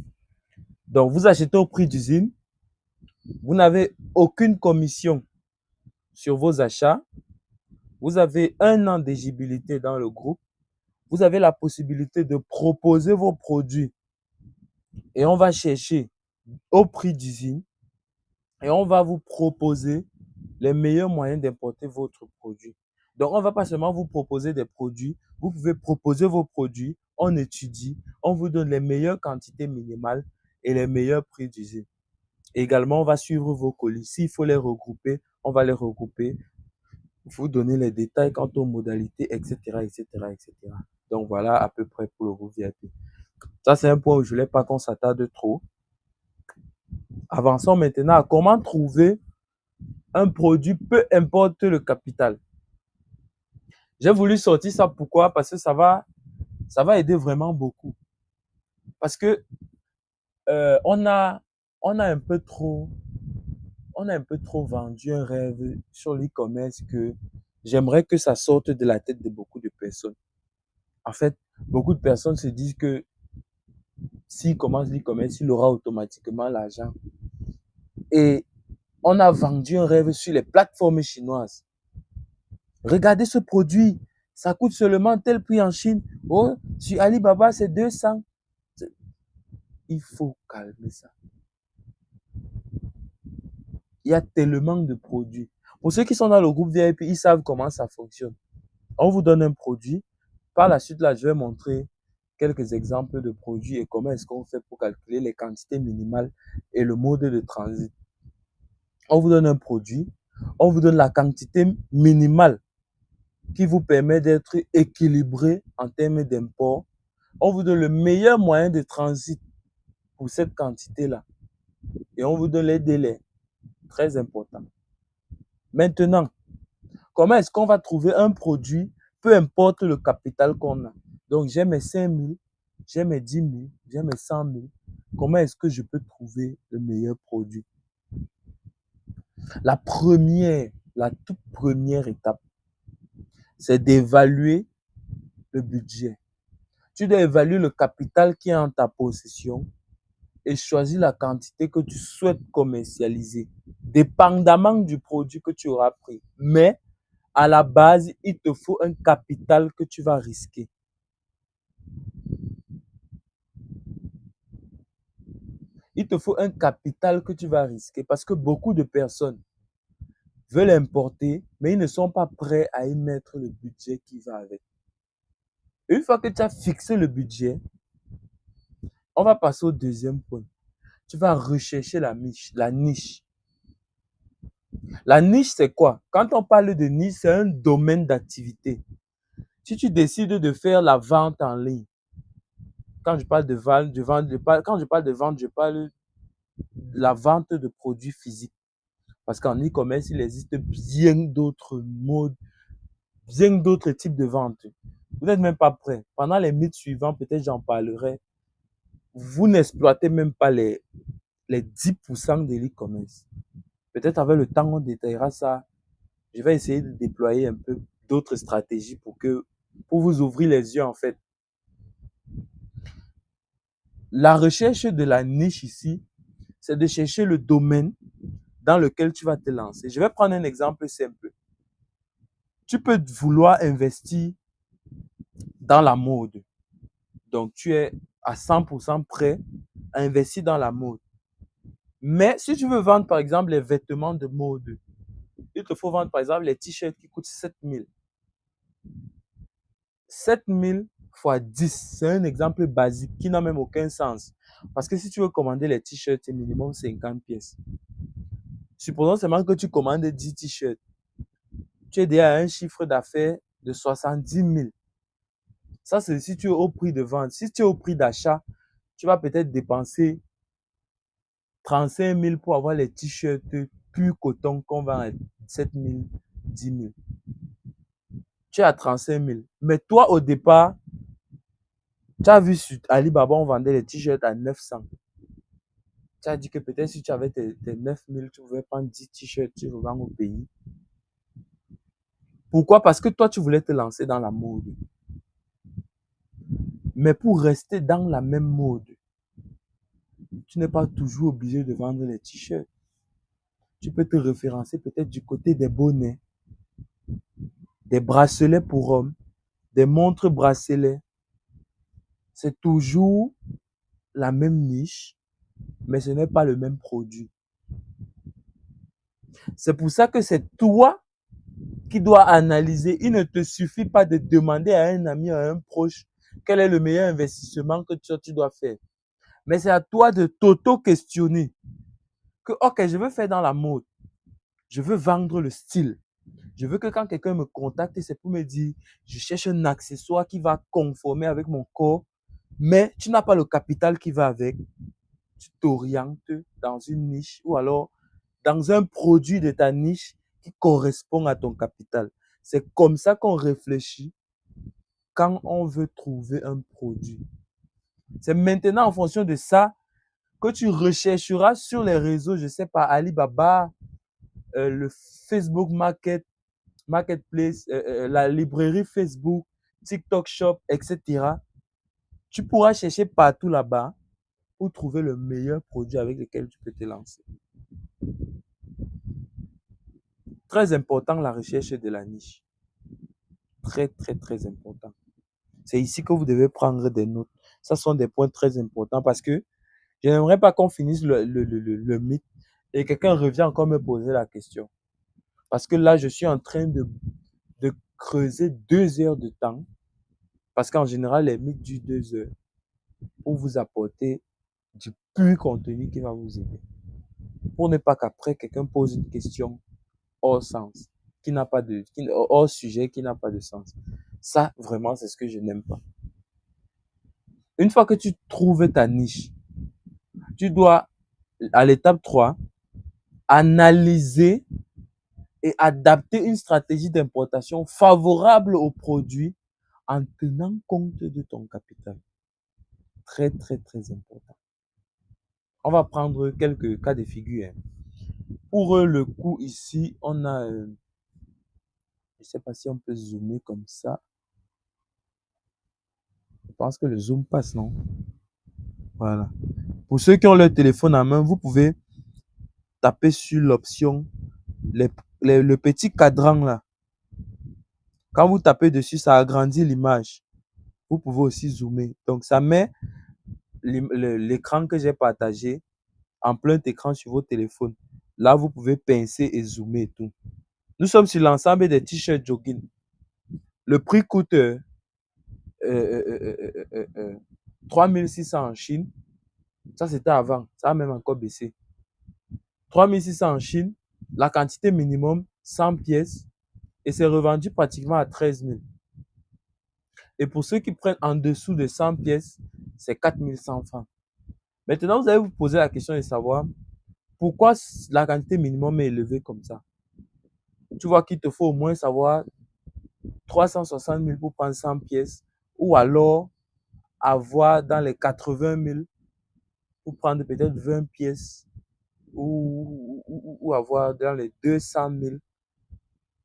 Donc vous achetez au prix d'usine, vous n'avez aucune commission sur vos achats, vous avez 1 an d'éligibilité dans le groupe, vous avez la possibilité de proposer vos produits et on va chercher au prix d'usine et on va vous proposer les meilleurs moyens d'importer votre produit. Donc, on ne va pas seulement vous proposer des produits, vous pouvez proposer vos produits, on étudie, on vous donne les meilleures quantités minimales et les meilleurs prix d'usine. Également, on va suivre vos colis. S'il faut les regrouper, on va les regrouper. Vous donner les détails quant aux modalités, etc., etc., etc. Donc, voilà à peu près pour le groupe VIP. Ça, c'est un point où je ne voulais pas qu'on s'attarde trop. Avançons maintenant à comment trouver un produit, peu importe le capital. J'ai voulu sortir ça, pourquoi? Parce que ça va aider vraiment beaucoup. Parce que on a un peu trop vendu un rêve sur l'e-commerce que j'aimerais que ça sorte de la tête de beaucoup de personnes. En fait, beaucoup de personnes se disent que s'il commence l'e-commerce, il aura automatiquement l'argent. Et on a vendu un rêve sur les plateformes chinoises. Regardez ce produit, ça coûte seulement tel prix en Chine. Oh, sur Alibaba, c'est 200. Il faut calmer ça. Il y a tellement de produits. Pour ceux qui sont dans le groupe VIP, ils savent comment ça fonctionne. On vous donne un produit. Par la suite, là, je vais montrer quelques exemples de produits et comment est-ce qu'on fait pour calculer les quantités minimales et le mode de transit. On vous donne un produit. On vous donne la quantité minimale qui vous permet d'être équilibré en termes d'import. On vous donne le meilleur moyen de transit pour cette quantité-là. Et on vous donne les délais. Très important. Maintenant, comment est-ce qu'on va trouver un produit, peu importe le capital qu'on a? Donc, j'ai mes 5 000, j'ai mes 10 000, j'ai mes 100 000. Comment est-ce que je peux trouver le meilleur produit? La toute première étape, c'est d'évaluer le budget. Tu dois évaluer le capital qui est en ta possession et choisir la quantité que tu souhaites commercialiser, dépendamment du produit que tu auras pris. Mais à la base, il te faut un capital que tu vas risquer. Il te faut un capital que tu vas risquer parce que beaucoup de personnes veulent importer, mais ils ne sont pas prêts à y mettre le budget qui va avec. Une fois que tu as fixé le budget, on va passer au deuxième point. Tu vas rechercher la niche. La niche, c'est quoi? Quand on parle de niche, c'est un domaine d'activité. Si tu décides de faire la vente en ligne, quand je parle de vente, quand je parle de vente, je parle de la vente de produits physiques. Parce qu'en e-commerce, il existe bien d'autres modes, bien d'autres types de ventes. Vous n'êtes même pas prêt. Pendant les mythes suivants, peut-être j'en parlerai. Vous n'exploitez même pas les 10% de l'e-commerce. Peut-être avec le temps, on détaillera ça. Je vais essayer de déployer un peu d'autres stratégies pour vous ouvrir les yeux, en fait. La recherche de la niche ici, c'est de chercher le domaine dans lequel tu vas te lancer. Je vais prendre un exemple simple. Tu peux vouloir investir dans la mode. Donc, tu es à 100% prêt à investir dans la mode. Mais si tu veux vendre, par exemple, les vêtements de mode, il te faut vendre, par exemple, les t-shirts qui coûtent 7 000. 7 000 fois 10, c'est un exemple basique qui n'a même aucun sens. Parce que si tu veux commander les t-shirts, c'est minimum 50 pièces. Supposons seulement que tu commandes 10 t-shirts. Tu es déjà à un chiffre d'affaires de 70 000. Ça, c'est si tu es au prix de vente. Si tu es au prix d'achat, tu vas peut-être dépenser 35 000 pour avoir les t-shirts pur coton qu'on vend à 7 000, 10 000. Tu es à 35 000. Mais toi, au départ, tu as vu sur Alibaba, on vendait les t-shirts à 900. Tu as dit que peut-être si tu avais tes 9 000, tu pouvais prendre 10 t-shirts, tu revends au pays. Pourquoi? Parce que toi, tu voulais te lancer dans la mode. Mais pour rester dans la même mode, tu n'es pas toujours obligé de vendre les t-shirts. Tu peux te référencer peut-être du côté des bonnets, des bracelets pour hommes, des montres bracelets. C'est toujours la même niche, mais ce n'est pas le même produit. C'est pour ça que c'est toi qui dois analyser. Il ne te suffit pas de demander à un ami, à un proche, quel est le meilleur investissement que tu dois faire. Mais c'est à toi de t'auto-questionner. Que, ok, je veux faire dans la mode. Je veux vendre le style. Je veux que quand quelqu'un me contacte, c'est pour me dire, je cherche un accessoire qui va conformer avec mon corps, mais tu n'as pas le capital qui va avec. Tu t'orientes dans une niche ou alors dans un produit de ta niche qui correspond à ton capital. C'est comme ça qu'on réfléchit quand on veut trouver un produit. C'est maintenant en fonction de ça que tu rechercheras sur les réseaux, je sais pas, Alibaba, le Facebook Marketplace, la librairie Facebook, TikTok Shop, etc. Tu pourras chercher partout là-bas pour trouver le meilleur produit avec lequel tu peux te lancer. Très important, la recherche de la niche. Très, très, très important. C'est ici que vous devez prendre des notes. Ça sont des points très importants parce que je n'aimerais pas qu'on finisse le mythe et quelqu'un revient encore me poser la question. Parce que là, je suis en train de creuser 2 heures de temps. Parce qu'en général, les mythes durent 2 heures pour vous apporter du pur contenu qui va vous aider. Pour ne pas qu'après, quelqu'un pose une question hors sens, hors sujet, qui n'a pas de sens. Ça, vraiment, c'est ce que je n'aime pas. Une fois que tu trouves ta niche, tu dois, à l'étape 3, analyser et adapter une stratégie d'importation favorable au produit en tenant compte de ton capital. Très, très, très important. On va prendre quelques cas de figure. Pour le coup, ici, on a, je ne sais pas si on peut zoomer comme ça. Je pense que le zoom passe, non? Voilà. Pour ceux qui ont leur téléphone en main, vous pouvez taper sur l'option, le petit cadran là. Quand vous tapez dessus, ça agrandit l'image. Vous pouvez aussi zoomer. Donc, ça met l'écran que j'ai partagé en plein écran sur votre téléphone. Là, vous pouvez pincer et zoomer et tout. Nous sommes sur l'ensemble des t-shirts jogging. Le prix coûte 3600 en Chine. Ça, c'était avant. Ça a même encore baissé. 3600 en Chine. La quantité minimum, 100 pièces. Et c'est revendu pratiquement à 13 000. Et pour ceux qui prennent en dessous de 100 pièces, c'est 4100 francs. Maintenant, vous allez vous poser la question de savoir pourquoi la quantité minimum est élevée comme ça. Tu vois qu'il te faut au moins savoir 360 000 pour prendre 100 pièces ou alors avoir dans les 80 000 pour prendre peut-être 20 pièces ou avoir dans les 200 000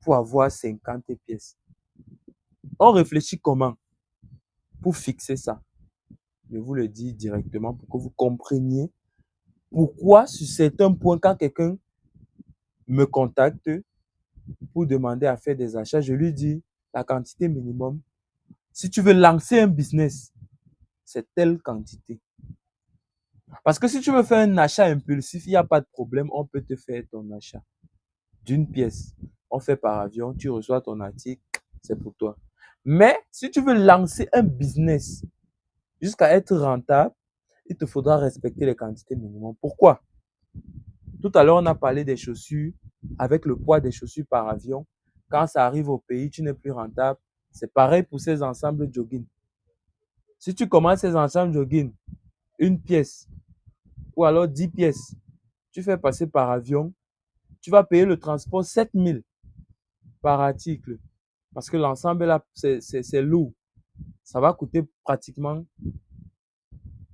pour avoir 50 pièces. On réfléchit comment pour fixer ça? Je vous le dis directement pour que vous compreniez pourquoi sur certains points, quand quelqu'un me contacte pour demander à faire des achats, je lui dis la quantité minimum. Si tu veux lancer un business, c'est telle quantité. Parce que si tu veux faire un achat impulsif, il n'y a pas de problème, on peut te faire ton achat d'une pièce. On fait par avion, tu reçois ton article, c'est pour toi. Mais si tu veux lancer un business jusqu'à être rentable, il te faudra respecter les quantités minimum. Pourquoi? Tout à l'heure, on a parlé des chaussures. Avec le poids des chaussures par avion, quand ça arrive au pays, tu n'es plus rentable. C'est pareil pour ces ensembles jogging. Si tu commences ces ensembles jogging, une pièce ou alors 10 pièces, tu fais passer par avion, tu vas payer le transport 7 000. par article. Parce que l'ensemble là, c'est lourd. Ça va coûter pratiquement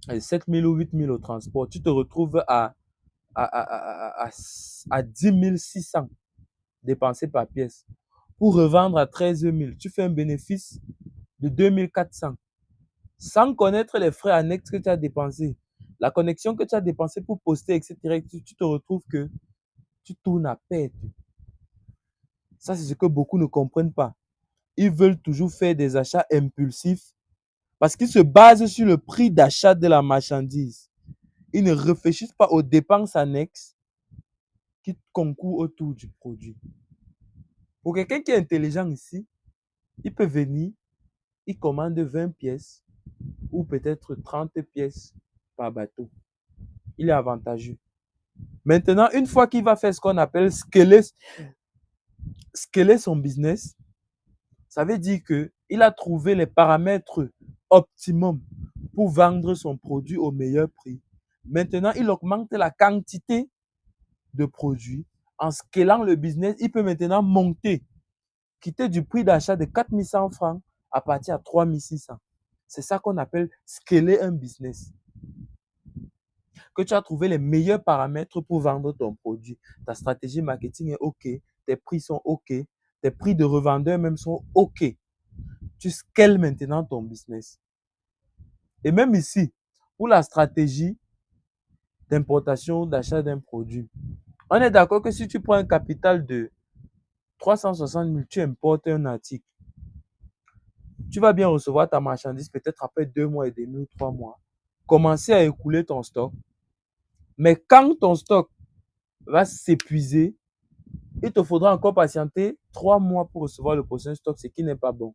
7 000 ou 8 000 au transport. Tu te retrouves à 10 600 dépensés par pièce. Pour revendre à 13 000, tu fais un bénéfice de 2 400. Sans connaître les frais annexes que tu as dépensés. La connexion que tu as dépensée pour poster, etc. Tu te retrouves que tu tournes à perte. Ça, c'est ce que beaucoup ne comprennent pas. Ils veulent toujours faire des achats impulsifs parce qu'ils se basent sur le prix d'achat de la marchandise. Ils ne réfléchissent pas aux dépenses annexes qui concourent autour du produit. Pour quelqu'un qui est intelligent ici, il peut venir, il commande 20 pièces ou peut-être 30 pièces par bateau. Il est avantageux. Maintenant, une fois qu'il va faire ce qu'on appelle scaler son business, ça veut dire qu'il a trouvé les paramètres optimums pour vendre son produit au meilleur prix. Maintenant, il augmente la quantité de produits. En scalant le business, il peut maintenant monter, quitter du prix d'achat de 4 100 francs à partir à 3 600. C'est ça qu'on appelle scaler un business. Que tu as trouvé les meilleurs paramètres pour vendre ton produit. Ta stratégie marketing est OK, tes prix sont OK, tes prix de revendeur même sont OK. Tu scales maintenant ton business. Et même ici, pour la stratégie d'importation, d'achat d'un produit, on est d'accord que si tu prends un capital de 360 000, tu importes un article, tu vas bien recevoir ta marchandise peut-être après 2 mois et demi ou 3 mois. Commencer à écouler ton stock. Mais quand ton stock va s'épuiser, il te faudra encore patienter 3 mois pour recevoir le prochain stock, ce qui n'est pas bon.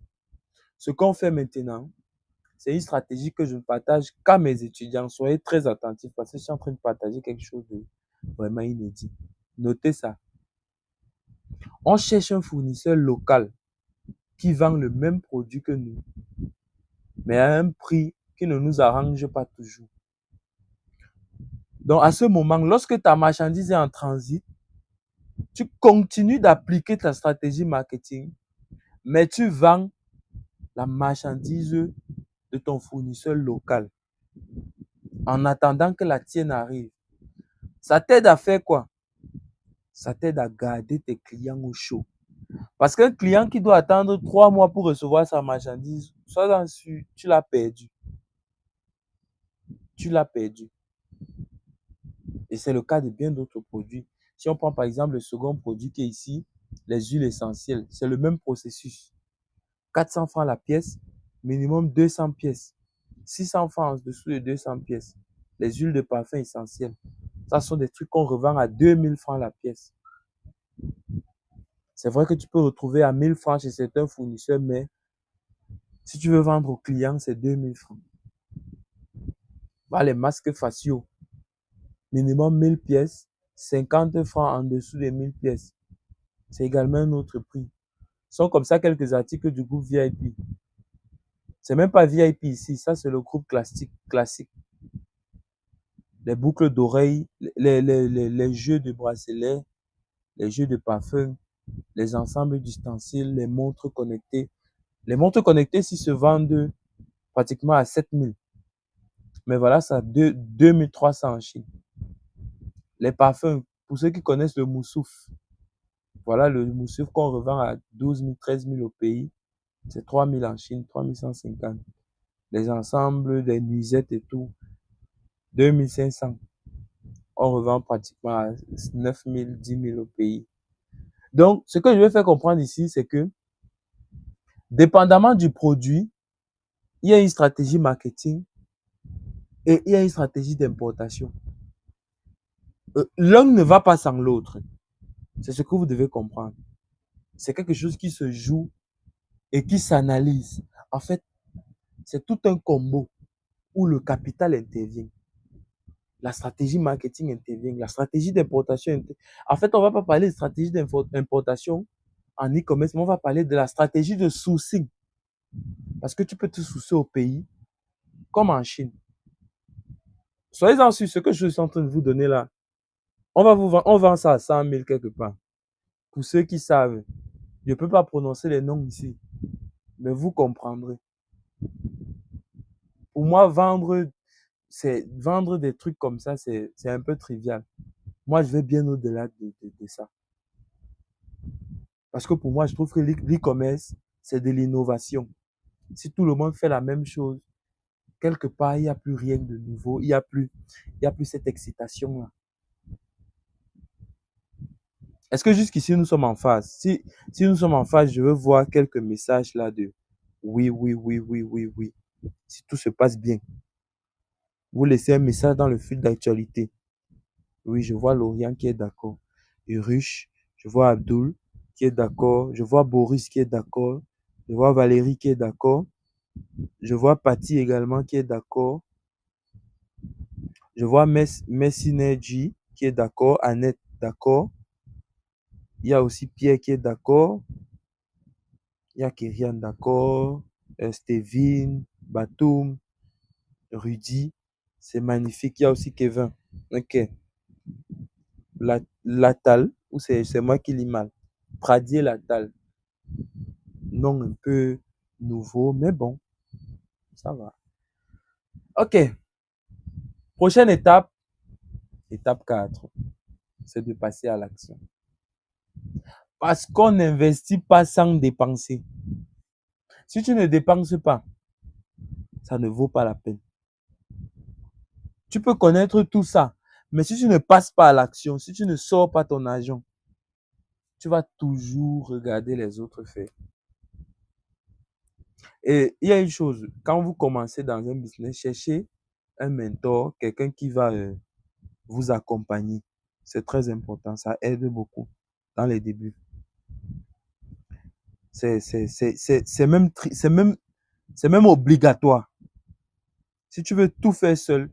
Ce qu'on fait maintenant, c'est une stratégie que je ne partage qu'à mes étudiants. Soyez très attentifs parce que je suis en train de partager quelque chose de vraiment inédit. Notez ça. On cherche un fournisseur local qui vend le même produit que nous, mais à un prix qui ne nous arrange pas toujours. Donc, à ce moment, lorsque ta marchandise est en transit, tu continues d'appliquer ta stratégie marketing, mais tu vends la marchandise de ton fournisseur local en attendant que la tienne arrive. Ça t'aide à faire quoi? Ça t'aide à garder tes clients au chaud. Parce qu'un client qui doit attendre 3 mois pour recevoir sa marchandise, sois-en sûr, tu l'as perdu. Tu l'as perdu. Et c'est le cas de bien d'autres produits. Si on prend par exemple le second produit qui est ici, les huiles essentielles, c'est le même processus. 400 francs la pièce, minimum 200 pièces. 600 francs en dessous de 200 pièces. Les huiles de parfum essentielles. Ça sont des trucs qu'on revend à 2000 francs la pièce. C'est vrai que tu peux retrouver à 1000 francs chez certains fournisseurs, mais si tu veux vendre aux clients, c'est 2000 francs. Voilà les masques faciaux. Minimum 1000 pièces, 50 francs en dessous des 1000 pièces. C'est également un autre prix. Ce sont comme ça quelques articles du groupe VIP. C'est même pas VIP ici, ça c'est le groupe classique. Les boucles d'oreilles, les jeux de bracelets, les jeux de parfum, les ensembles d'ustensiles, les montres connectées. Les montres connectées ici se vendent pratiquement à 7 000. Mais voilà, ça 2 300 en Chine. Les parfums, pour ceux qui connaissent le moussouf, voilà le moussouf qu'on revend à 12 000, 13 000 au pays. C'est 3 000 en Chine, 3 150. Les ensembles, des nuisettes et tout, 2 500. On revend pratiquement à 9 000, 10 000 au pays. Donc, ce que je vais faire comprendre ici, c'est que, dépendamment du produit, il y a une stratégie marketing et il y a une stratégie d'importation. L'un ne va pas sans l'autre. C'est ce que vous devez comprendre. C'est quelque chose qui se joue et qui s'analyse. En fait, c'est tout un combo où le capital intervient. La stratégie marketing intervient, la stratégie d'importation intervient. En fait, on ne va pas parler de stratégie d'importation en e-commerce, mais on va parler de la stratégie de sourcing. Parce que tu peux te sourcer au pays, comme en Chine. Soyez-en sûrs, ce que je suis en train de vous donner là, on vend ça à 100 000 quelque part. Pour ceux qui savent. Je ne peux pas prononcer les noms ici, mais vous comprendrez. Pour moi, vendre des trucs comme ça, c'est un peu trivial. Moi, je vais bien au-delà de ça. Parce que pour moi, je trouve que l'e-commerce, c'est de l'innovation. Si tout le monde fait la même chose, quelque part, il n'y a plus rien de nouveau. Il y a plus cette excitation-là. Est-ce que jusqu'ici, nous sommes en phase? Si nous sommes en phase, je veux voir quelques messages là de oui, oui, oui, oui, oui, oui. Si tout se passe bien. Vous laissez un message dans le fil d'actualité. Oui, je vois Lorian qui est d'accord. Urush, je vois Abdul qui est d'accord. Je vois Boris qui est d'accord. Je vois Valérie qui est d'accord. Je vois Patty également qui est d'accord. Je vois Messinergy qui est d'accord. Annette, d'accord. Il y a aussi Pierre qui est d'accord. Il y a Kyrian, d'accord. Stevin, Batum, Rudy. C'est magnifique. Il y a aussi Kevin. Ok. Latal, ou c'est moi qui lis mal. Pradier Latal. Nom un peu nouveau, mais bon, ça va. Ok. Prochaine étape, étape 4, c'est de passer à l'action. Parce qu'on n'investit pas sans dépenser. Si tu ne dépenses pas, ça ne vaut pas la peine. Tu peux connaître tout ça, mais si tu ne passes pas à l'action, si tu ne sors pas ton argent, tu vas toujours regarder les autres faire. Et il y a une chose, quand vous commencez dans un business, cherchez un mentor, quelqu'un qui va vous accompagner. C'est très important, ça aide beaucoup dans les débuts. C'est même obligatoire. Si tu veux tout faire seul,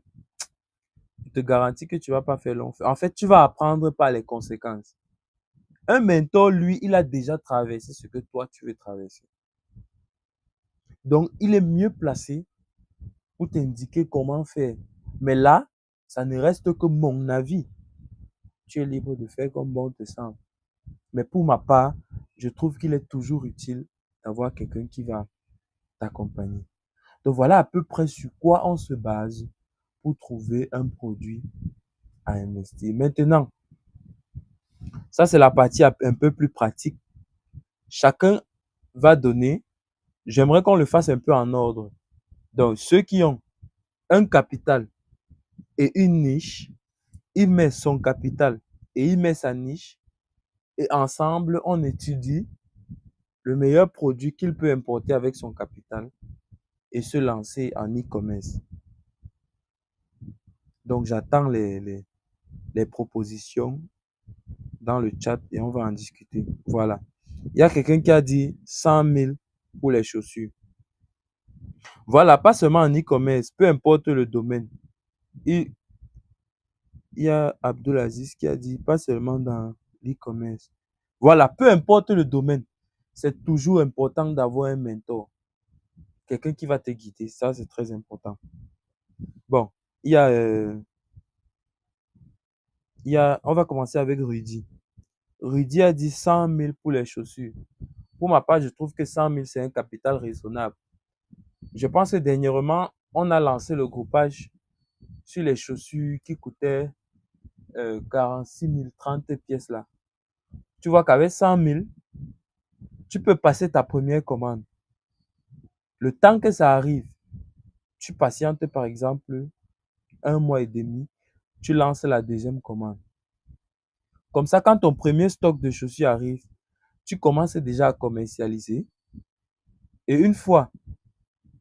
je te garantis que tu vas pas faire long feu. En fait, tu vas apprendre par les conséquences. Un mentor, lui, il a déjà traversé ce que toi, tu veux traverser. Donc, il est mieux placé pour t'indiquer comment faire. Mais là, ça ne reste que mon avis. Tu es libre de faire comme bon te semble. Mais pour ma part, je trouve qu'il est toujours utile d'avoir quelqu'un qui va t'accompagner. Donc voilà à peu près sur quoi on se base pour trouver un produit à investir. Maintenant, ça c'est la partie un peu plus pratique. Chacun va donner, j'aimerais qu'on le fasse un peu en ordre. Donc ceux qui ont un capital et une niche, il met son capital et il met sa niche et ensemble on étudie le meilleur produit qu'il peut importer avec son capital et se lancer en e-commerce. Donc j'attends les propositions dans le chat et on va en discuter. Voilà. Il y a quelqu'un qui a dit 100 000 pour les chaussures. Voilà, pas seulement en e-commerce, peu importe le domaine. Il y a Abdulaziz qui a dit pas seulement dans l'e-commerce. Voilà, peu importe le domaine, c'est toujours important d'avoir un mentor. Quelqu'un qui va te guider, ça c'est très important. Bon, on va commencer avec Rudy. Rudy a dit 100 000 pour les chaussures. Pour ma part, je trouve que 100 000, c'est un capital raisonnable. Je pense que dernièrement, on a lancé le groupage sur les chaussures qui coûtaient 46 000, 30 pièces là. Tu vois qu'avec 100 000, tu peux passer ta première commande. Le temps que ça arrive, tu patientes par exemple 1 mois et demi, tu lances la deuxième commande. Comme ça, quand ton premier stock de chaussures arrive, tu commences déjà à commercialiser. Et une fois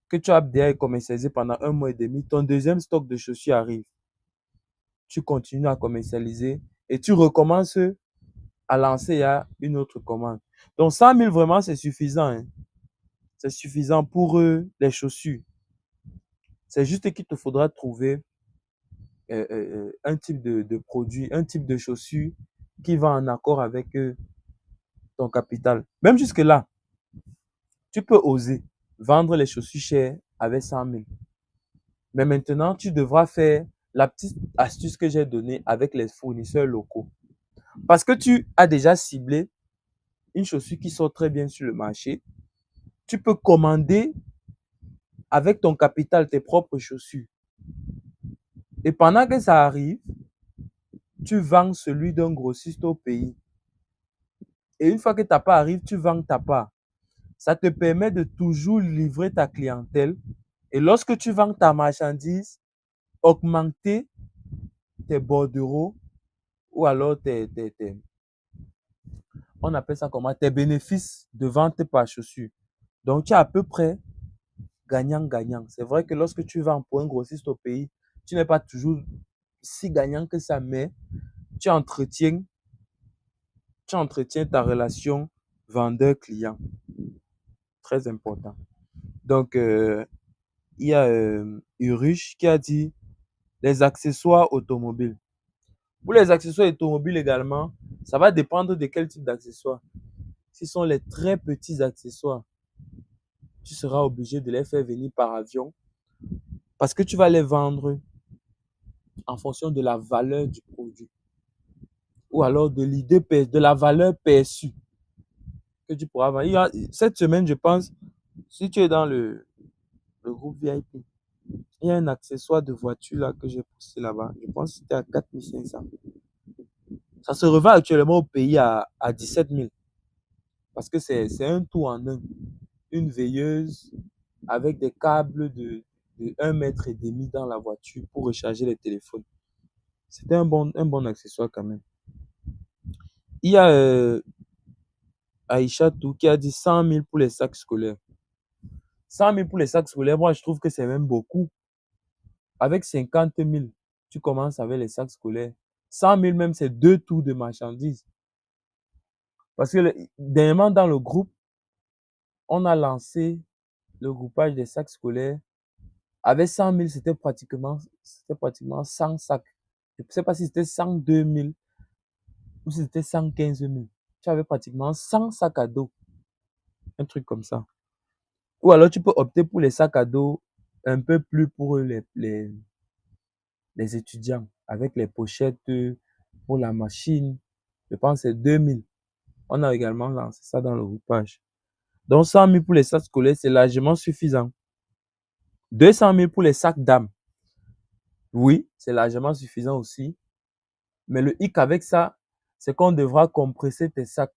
que tu as déjà commercialisé pendant 1 mois et demi, ton deuxième stock de chaussures arrive. Tu continues à commercialiser et tu recommences à lancer une autre commande. Donc 100 000 vraiment c'est suffisant. Hein. C'est suffisant pour les chaussures. C'est juste qu'il te faudra trouver un type de produit, un type de chaussures qui va en accord avec ton capital. Même jusque là, tu peux oser vendre les chaussures chères avec 100 000. Mais maintenant, tu devras faire la petite astuce que j'ai donnée avec les fournisseurs locaux. Parce que tu as déjà ciblé une chaussure qui sort très bien sur le marché, tu peux commander avec ton capital tes propres chaussures. Et pendant que ça arrive, tu vends celui d'un grossiste au pays. Et une fois que ta part arrive, tu vends ta part. Ça te permet de toujours livrer ta clientèle. Et lorsque tu vends ta marchandise, augmenter tes bordereaux ou alors on appelle ça comment, tes bénéfices de vente par chaussure. Donc, tu es à peu près gagnant-gagnant. C'est vrai que lorsque tu vends pour un grossiste au pays, tu n'es pas toujours si gagnant que ça, mais tu entretiens, tu entretiens ta relation vendeur-client. Très important. Donc, il y a Urush qui a dit les accessoires automobiles. Pour les accessoires automobiles également, ça va dépendre de quel type d'accessoires. Ce sont les très petits accessoires. Tu seras obligé de les faire venir par avion parce que tu vas les vendre en fonction de la valeur du produit ou alors de l'idée, de la valeur perçue que tu pourras vendre. Cette semaine, je pense, si tu es dans le groupe VIP, il y a un accessoire de voiture là que j'ai posté là-bas. Je pense que c'était à 4500. Ça se revend actuellement au pays à 17 000 parce que c'est un tout en un. Une veilleuse avec des câbles de 1,5 m dans la voiture pour recharger les téléphones. C'était un bon accessoire quand même. Il y a Aïcha Tou qui a dit 100 000 pour les sacs scolaires. 100 000 pour les sacs scolaires, moi je trouve que c'est même beaucoup. Avec 50 000, tu commences avec les sacs scolaires. 100 000 même, c'est 2 tours de marchandises. Parce que dernièrement dans le groupe, on a lancé le groupage des sacs scolaires. Avec 100 000, c'était pratiquement 100 sacs. Je ne sais pas si c'était 102 000 ou si c'était 115 000. Tu avais pratiquement 100 sacs à dos. Un truc comme ça. Ou alors tu peux opter pour les sacs à dos un peu plus pour les étudiants. Avec les pochettes pour la machine. Je pense que c'est 2 000. On a également lancé ça dans le groupage. Donc 100 000 pour les sacs scolaires, c'est largement suffisant. 200 000 pour les sacs dames. Oui, c'est largement suffisant aussi. Mais le hic avec ça, c'est qu'on devra compresser tes sacs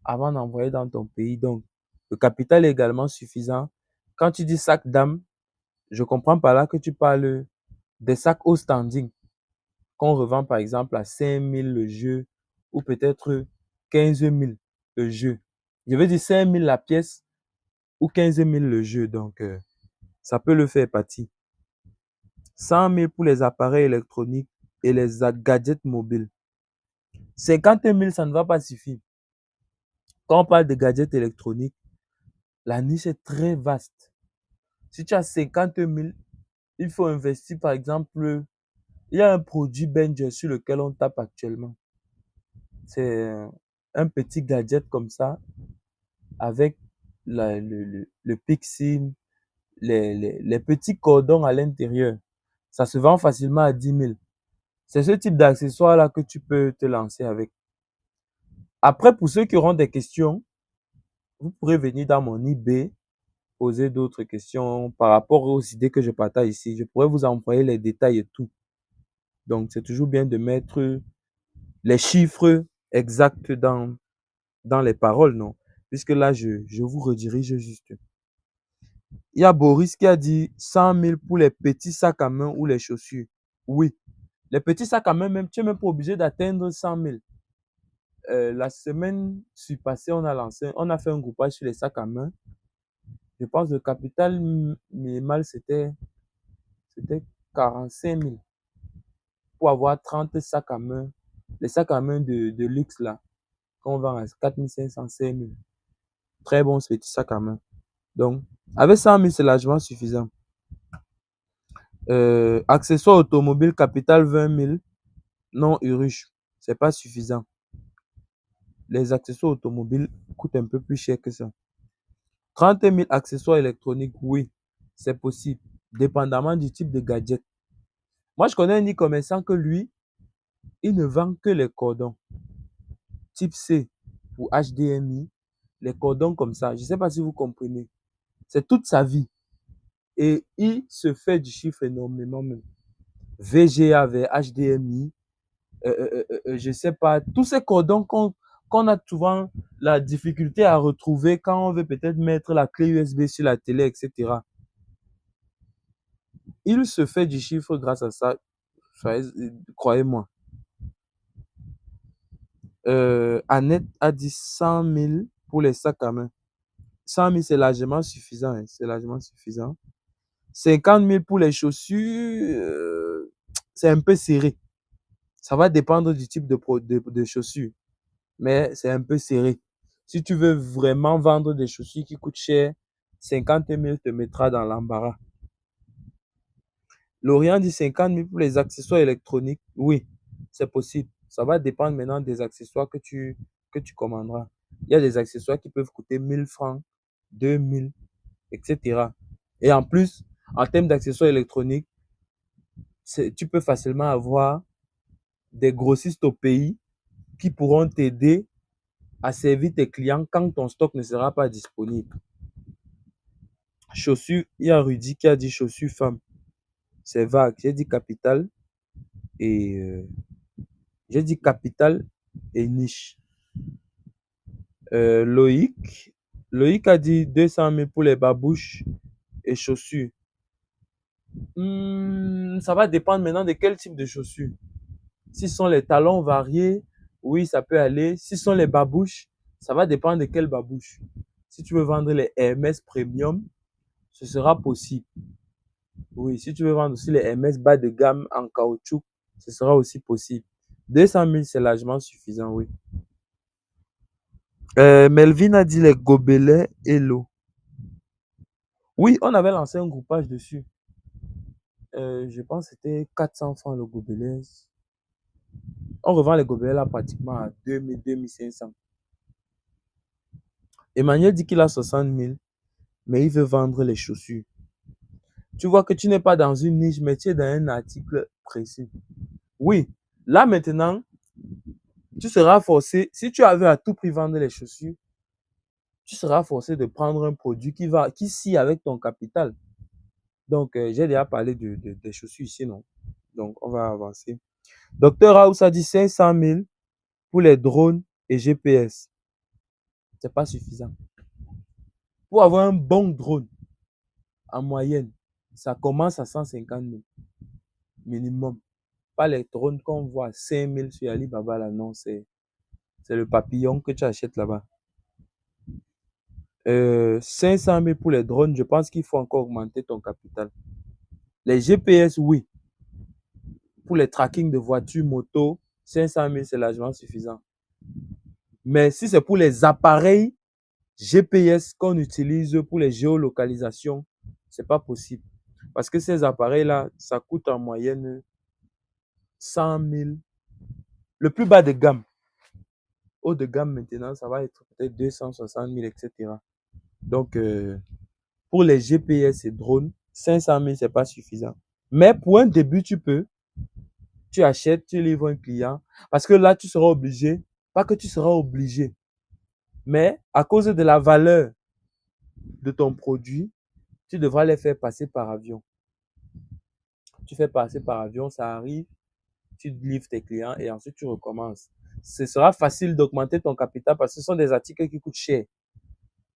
avant d'envoyer dans ton pays. Donc, le capital est également suffisant. Quand tu dis sac dames, je comprends par là que tu parles des sacs au standing qu'on revend par exemple à 5 000 le jeu ou peut-être 15 000 le jeu. Je veux dire 5 000 la pièce ou 15 000 le jeu. Donc, ça peut le faire partie. 100 000 pour les appareils électroniques et les gadgets mobiles. 50 000, ça ne va pas suffire. Quand on parle de gadgets électroniques, la niche est très vaste. Si tu as 50 000, il faut investir par exemple, il y a un produit Benja sur lequel on tape actuellement. C'est un petit gadget comme ça avec le PIC-SIM, les petits cordons à l'intérieur. Ça se vend facilement à 10 000. C'est ce type d'accessoire-là que tu peux te lancer avec. Après, pour ceux qui auront des questions, vous pourrez venir dans mon eBay, poser d'autres questions par rapport aux idées que je partage ici. Je pourrais vous envoyer les détails et tout. Donc, c'est toujours bien de mettre les chiffres exacts dans les paroles, non? Puisque là, je vous redirige juste. Il y a Boris qui a dit 100 000 pour les petits sacs à main ou les chaussures. Oui, les petits sacs à main, même, tu n'es même pas obligé d'atteindre 100 000. La semaine passée, on a fait un groupage sur les sacs à main. Je pense que le capital minimal, c'était 45 000 pour avoir 30 sacs à main. Les sacs à main de luxe, là, qu'on vend à 4 500, 5 000. Très bon, ce petit sac à main. Donc, avec 100 000, c'est largement suffisant. Accessoires automobiles, capital 20 000. Non, Uruche, c'est pas suffisant. Les accessoires automobiles coûtent un peu plus cher que ça. 30 000 accessoires électroniques, oui, c'est possible, dépendamment du type de gadget. Moi, je connais un e-commerçant que lui, il ne vend que les cordons type C pour HDMI, les cordons comme ça. Je ne sais pas si vous comprenez. C'est toute sa vie. Et il se fait du chiffre énormément même. VGA vers HDMI, je ne sais pas, tous ces cordons qu'on a souvent la difficulté à retrouver quand on veut peut-être mettre la clé USB sur la télé, etc. Il se fait du chiffre grâce à ça, croyez-moi. Annette a dit 100 000 pour les sacs à main. 100 000, c'est largement suffisant. Hein, c'est largement suffisant. 50 000 pour les chaussures, c'est un peu serré. Ça va dépendre du type de chaussures, mais c'est un peu serré. Si tu veux vraiment vendre des chaussures qui coûtent cher, 50 000 te mettra dans l'embarras. Lorient dit 50 000 pour les accessoires électroniques. Oui, c'est possible. Ça va dépendre maintenant des accessoires que tu commanderas. Il y a des accessoires qui peuvent coûter 1000 francs, 2000, etc. Et en plus, en termes d'accessoires électroniques, tu peux facilement avoir des grossistes au pays qui pourront t'aider à servir tes clients quand ton stock ne sera pas disponible. Chaussures, il y a Rudy qui a dit chaussures femmes. C'est vague. J'ai dit capital et niche. Loïc a dit 200 000 pour les babouches et chaussures. Ça va dépendre maintenant de quel type de chaussures. Si ce sont les talons variés, oui, ça peut aller. Si ce sont les babouches, ça va dépendre de quelle babouche. Si tu veux vendre les Hermès Premium, ce sera possible. Oui, si tu veux vendre aussi les Hermès bas de gamme en caoutchouc, ce sera aussi possible. 200 000, c'est largement suffisant, oui. Melvin a dit les gobelets et l'eau. Oui, on avait lancé un groupage dessus. Je pense que c'était 400 francs le gobelet. On revend les gobelets là pratiquement à 2000, 2500. Emmanuel dit qu'il a 60 000, mais il veut vendre les chaussures. Tu vois que tu n'es pas dans une niche, mais tu es dans un article précis. Oui, là maintenant, tu seras forcé, si tu avais à tout prix vendre les chaussures, tu seras forcé de prendre un produit qui scie avec ton capital. Donc, j'ai déjà parlé des chaussures ici, non? Donc, on va avancer. Docteur House a dit 500 000 pour les drones et GPS. C'est pas suffisant. Pour avoir un bon drone, en moyenne, ça commence à 150 000 minimum. Pas les drones qu'on voit à 5 000 sur Alibaba, là, non, c'est le papillon que tu achètes là-bas. 500 000 pour les drones, je pense qu'il faut encore augmenter ton capital. Les GPS, oui. Pour les tracking de voitures, motos, 500 000, c'est largement suffisant. Mais si c'est pour les appareils GPS qu'on utilise pour les géolocalisations, c'est pas possible. Parce que ces appareils-là, ça coûte en moyenne 100 000. Le plus bas de gamme. Haut de gamme maintenant, ça va être peut-être 260 000, etc. Donc, pour les GPS et drones, 500 000, c'est pas suffisant. Mais pour un début, tu achètes, tu livres un client. Parce que là, tu seras obligé, pas que tu seras obligé, mais à cause de la valeur de ton produit, tu devras les faire passer par avion. Tu fais passer par avion, ça arrive, tu livres tes clients et ensuite tu recommences. Ce sera facile d'augmenter ton capital parce que ce sont des articles qui coûtent cher.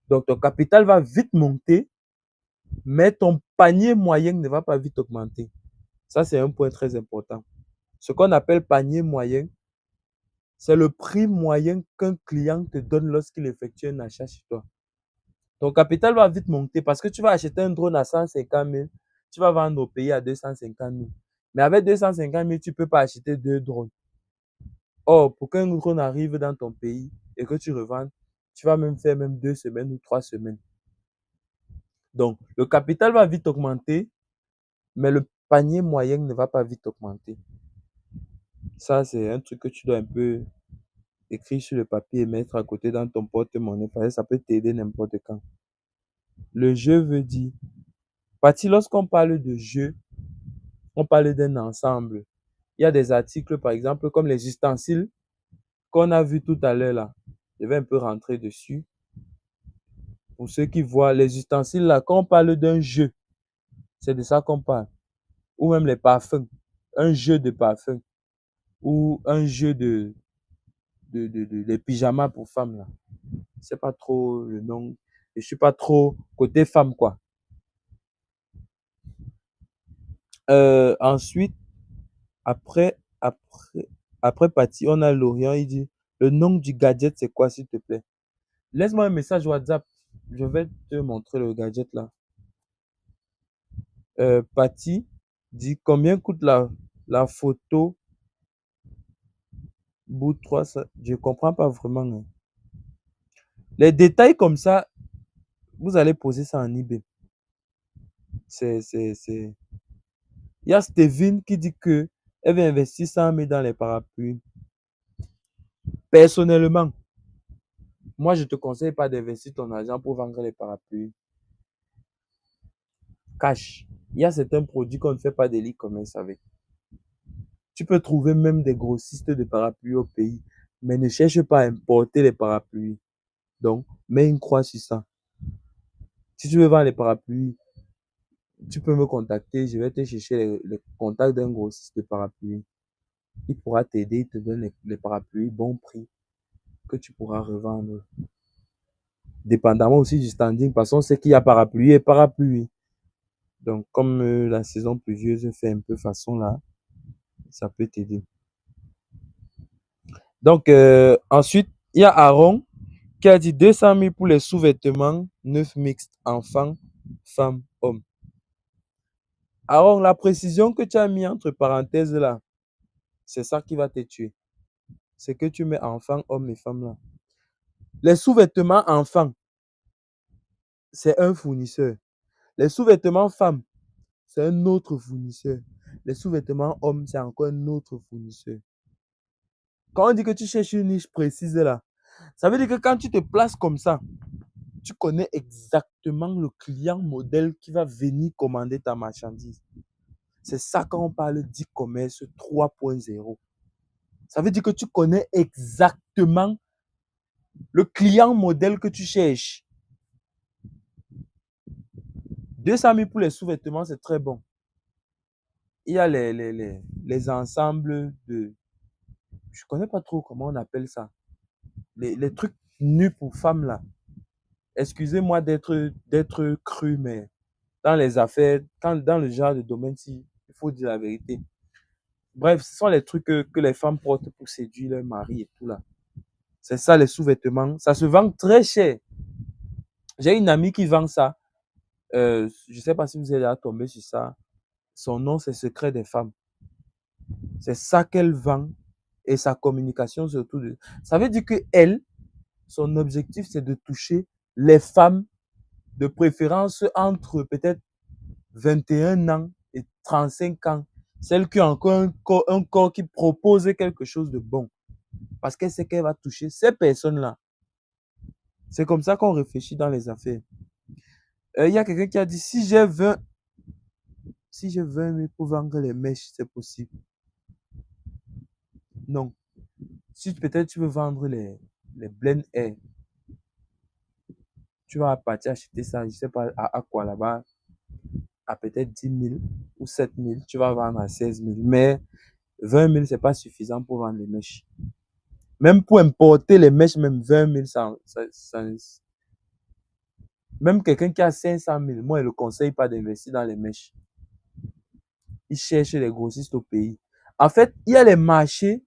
Donc ton capital va vite monter, mais ton panier moyen ne va pas vite augmenter. Ça, c'est un point très important. Ce qu'on appelle panier moyen, c'est le prix moyen qu'un client te donne lorsqu'il effectue un achat chez toi. Ton capital va vite monter parce que tu vas acheter un drone à 150 000, tu vas vendre au pays à 250 000. Mais avec 250 000, tu ne peux pas acheter 2 drones. Or, pour qu'un drone arrive dans ton pays et que tu revendes, tu vas même faire 2 semaines ou 3 semaines. Donc, le capital va vite augmenter, mais le panier moyen ne va pas vite augmenter. Ça, c'est un truc que tu dois un peu écrire sur le papier et mettre à côté dans ton porte-monnaie parce que ça peut t'aider n'importe quand. Le jeu veut dire, lorsqu'on parle de jeu, on parle d'un ensemble. Il y a des articles, par exemple, comme les ustensiles qu'on a vu tout à l'heure là. Je vais un peu rentrer dessus. Pour ceux qui voient les ustensiles là, quand on parle d'un jeu, c'est de ça qu'on parle. Ou même les parfums. Un jeu de parfums. Ou un jeu les pyjamas pour femmes là. C'est pas trop le nom. Je suis pas trop côté femme quoi. Ensuite, après, après, après Patty, on a Lorient, il dit, le nom du gadget, c'est quoi, s'il te plaît? Laisse-moi un message WhatsApp. Je vais te montrer le gadget là. Patty dit, combien coûte la photo bout 3? Je comprends pas vraiment, hein. Les détails comme ça, vous allez poser ça en eBay. Il y a Steven qui dit que elle veut investir 100 000 dans les parapluies. Personnellement, moi, je te conseille pas d'investir ton argent pour vendre les parapluies. Cash. Il y a certains produits qu'on ne fait pas de l'e-commerce avec. Tu peux trouver même des grossistes de parapluies au pays, mais ne cherche pas à importer les parapluies. Donc, mets une croix sur ça. Si tu veux vendre les parapluies, tu peux me contacter. Je vais te chercher les contacts d'un grossiste de parapluies. Il pourra t'aider, il te donne les parapluies bon prix que tu pourras revendre. Dépendamment aussi du standing, parce qu'on sait qu'il y a parapluie et parapluie. Donc, comme la saison pluvieuse fait un peu façon là, ça peut t'aider. Donc, ensuite, il y a Aaron qui a dit 200 000 pour les sous-vêtements neufs mixtes, enfants, femmes, hommes. Aaron, la précision que tu as mis entre parenthèses là, c'est ça qui va te tuer. C'est que tu mets enfants, hommes et femmes là. Les sous-vêtements enfants, c'est un fournisseur. Les sous-vêtements femmes, c'est un autre fournisseur. Les sous-vêtements hommes, c'est encore un autre fournisseur. Quand on dit que tu cherches une niche précise là, ça veut dire que quand tu te places comme ça, tu connais exactement le client modèle qui va venir commander ta marchandise. C'est ça quand on parle d'e-commerce 3.0. Ça veut dire que tu connais exactement le client modèle que tu cherches. 200 000 pour les sous-vêtements, c'est très bon. Il y a les ensembles de... Je connais pas trop comment on appelle ça. Les trucs nus pour femmes là. Excusez-moi d'être cru, mais dans les affaires, dans le genre de domaine, il faut dire la vérité. Bref, ce sont les trucs que les femmes portent pour séduire leur mari et tout là. C'est ça les sous-vêtements. Ça se vend très cher. J'ai une amie qui vend ça. Je ne sais pas si vous êtes déjà tombé sur ça. Son nom, c'est Secret des femmes. C'est ça qu'elle vend et sa communication surtout. Ça veut dire que elle, son objectif, c'est de toucher les femmes de préférence entre peut-être 21 ans et 35 ans. Celles qui ont encore un corps qui propose quelque chose de bon. Parce qu'elle sait qu'elle va toucher ces personnes-là. C'est comme ça qu'on réfléchit dans les affaires. Il y a quelqu'un qui a dit, si j'ai 20 000 pour vendre les mèches, c'est possible. Non. Si peut-être tu veux vendre les blend air, tu vas partir acheter ça, je ne sais pas à quoi là-bas, à peut-être 10 000 ou 7 000, tu vas vendre à 16 000. Mais 20 000, ce n'est pas suffisant pour vendre les mèches. Même pour importer les mèches, même 20 000, même quelqu'un qui a 500 000, moi, je ne le conseille pas d'investir dans les mèches. Il cherche les grossistes au pays. En fait, il y a les marchés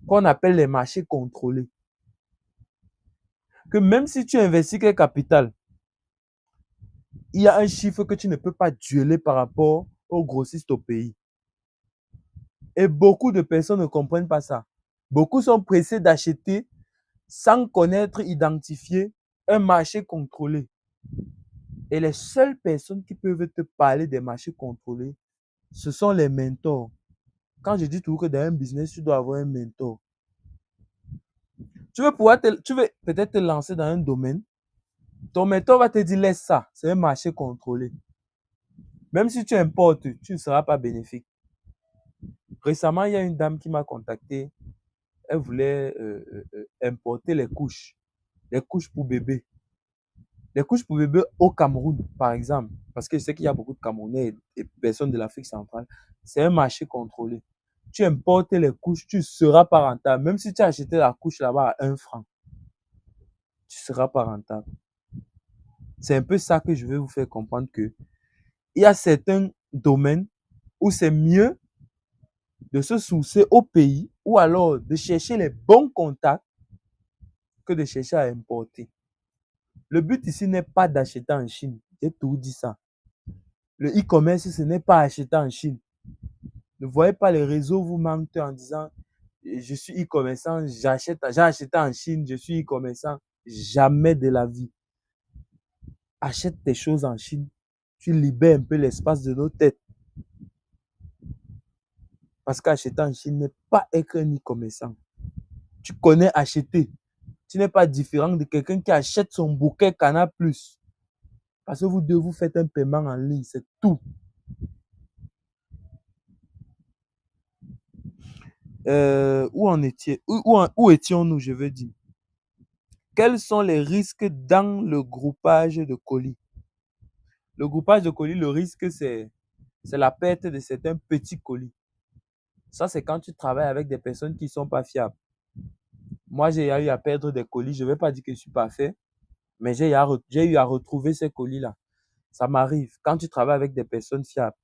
qu'on appelle les marchés contrôlés. Que même si tu investis quel capital, il y a un chiffre que tu ne peux pas dueler par rapport aux grossistes au pays. Et beaucoup de personnes ne comprennent pas ça. Beaucoup sont pressés d'acheter sans connaître, identifier un marché contrôlé. Et les seules personnes qui peuvent te parler des marchés contrôlés, ce sont les mentors. Quand je dis toujours que dans un business, tu dois avoir un mentor. Tu veux peut-être te lancer dans un domaine. Ton mentor va te dire, laisse ça, c'est un marché contrôlé. Même si tu importes, tu ne seras pas bénéfique. Récemment, il y a une dame qui m'a contacté. Elle voulait importer les couches. les couches pour bébé. Les couches pour bébé au Cameroun, par exemple, parce que je sais qu'il y a beaucoup de Camerounais et personnes de l'Afrique centrale, c'est un marché contrôlé. Tu importes les couches, tu ne seras pas rentable. Même si tu as acheté la couche là-bas à 1 franc, tu ne seras pas rentable. C'est un peu ça que je veux vous faire comprendre que il y a certains domaines où c'est mieux de se soucier au pays ou alors de chercher les bons contacts que de chercher à importer. Le but ici n'est pas d'acheter en Chine. J'ai tout dit ça. Le e-commerce, ce n'est pas acheter en Chine. Ne voyez pas les réseaux vous mentir en disant je suis e-commerçant, j'ai acheté en Chine, je suis e-commerçant. Jamais de la vie. Achète tes choses en Chine. Tu libères un peu l'espace de nos têtes. Parce qu'acheter en Chine n'est pas être un e-commerçant. Tu connais acheter. Tu n'es pas différent de quelqu'un qui achète son bouquet Canal+. Parce que vous deux, vous faites un paiement en ligne, c'est tout. Où étions-nous, je veux dire? Quels sont les risques dans le groupage de colis? Le groupage de colis, le risque, c'est la perte de certains petits colis. Ça, c'est quand tu travailles avec des personnes qui ne sont pas fiables. Moi, j'ai eu à perdre des colis. Je ne vais pas dire que je suis parfait, mais j'ai eu à retrouver ces colis-là. Ça m'arrive. Quand tu travailles avec des personnes fiables.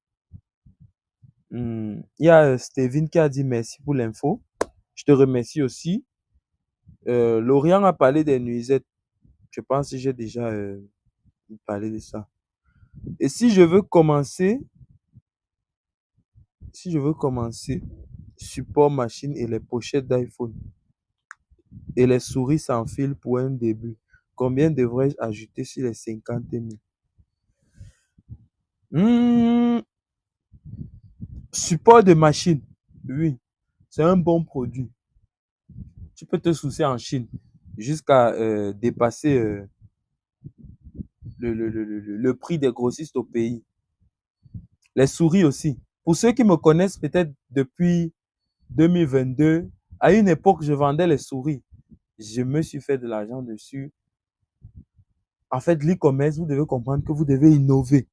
Il y a Steven qui a dit merci pour l'info. Je te remercie aussi. Lorient a parlé des nuisettes. Je pense que j'ai déjà parlé de ça. Et si je veux commencer, support machine et les pochettes d'iPhone et les souris sans fil pour un début, combien devrais-je ajouter sur les 50 000? Support de machine, oui, c'est un bon produit. Tu peux te soucier en Chine jusqu'à dépasser le prix des grossistes au pays. Les souris aussi. Pour ceux qui me connaissent peut-être depuis 2022, à une époque, je vendais les souris. Je me suis fait de l'argent dessus. En fait, l'e-commerce, vous devez comprendre que vous devez innover.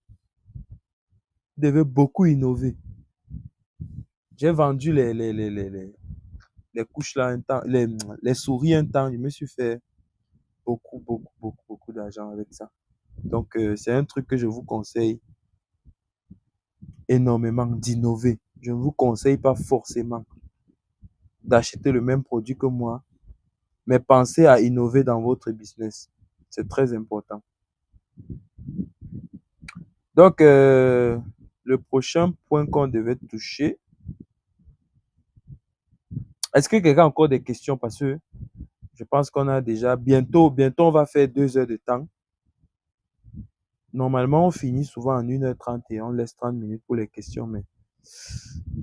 Vous devez beaucoup innover. J'ai vendu les couches là un temps, les souris un temps. Je me suis fait beaucoup d'argent avec ça. Donc, c'est un truc que je vous conseille énormément d'innover. Je ne vous conseille pas forcément d'acheter le même produit que moi, mais pensez à innover dans votre business. C'est très important. Donc, le prochain point qu'on devait toucher, est-ce que quelqu'un a encore des questions? Parce que je pense qu'on a déjà bientôt on va faire 2 heures de temps. Normalement, on finit souvent en 1h30 et on laisse 30 minutes pour les questions. Mais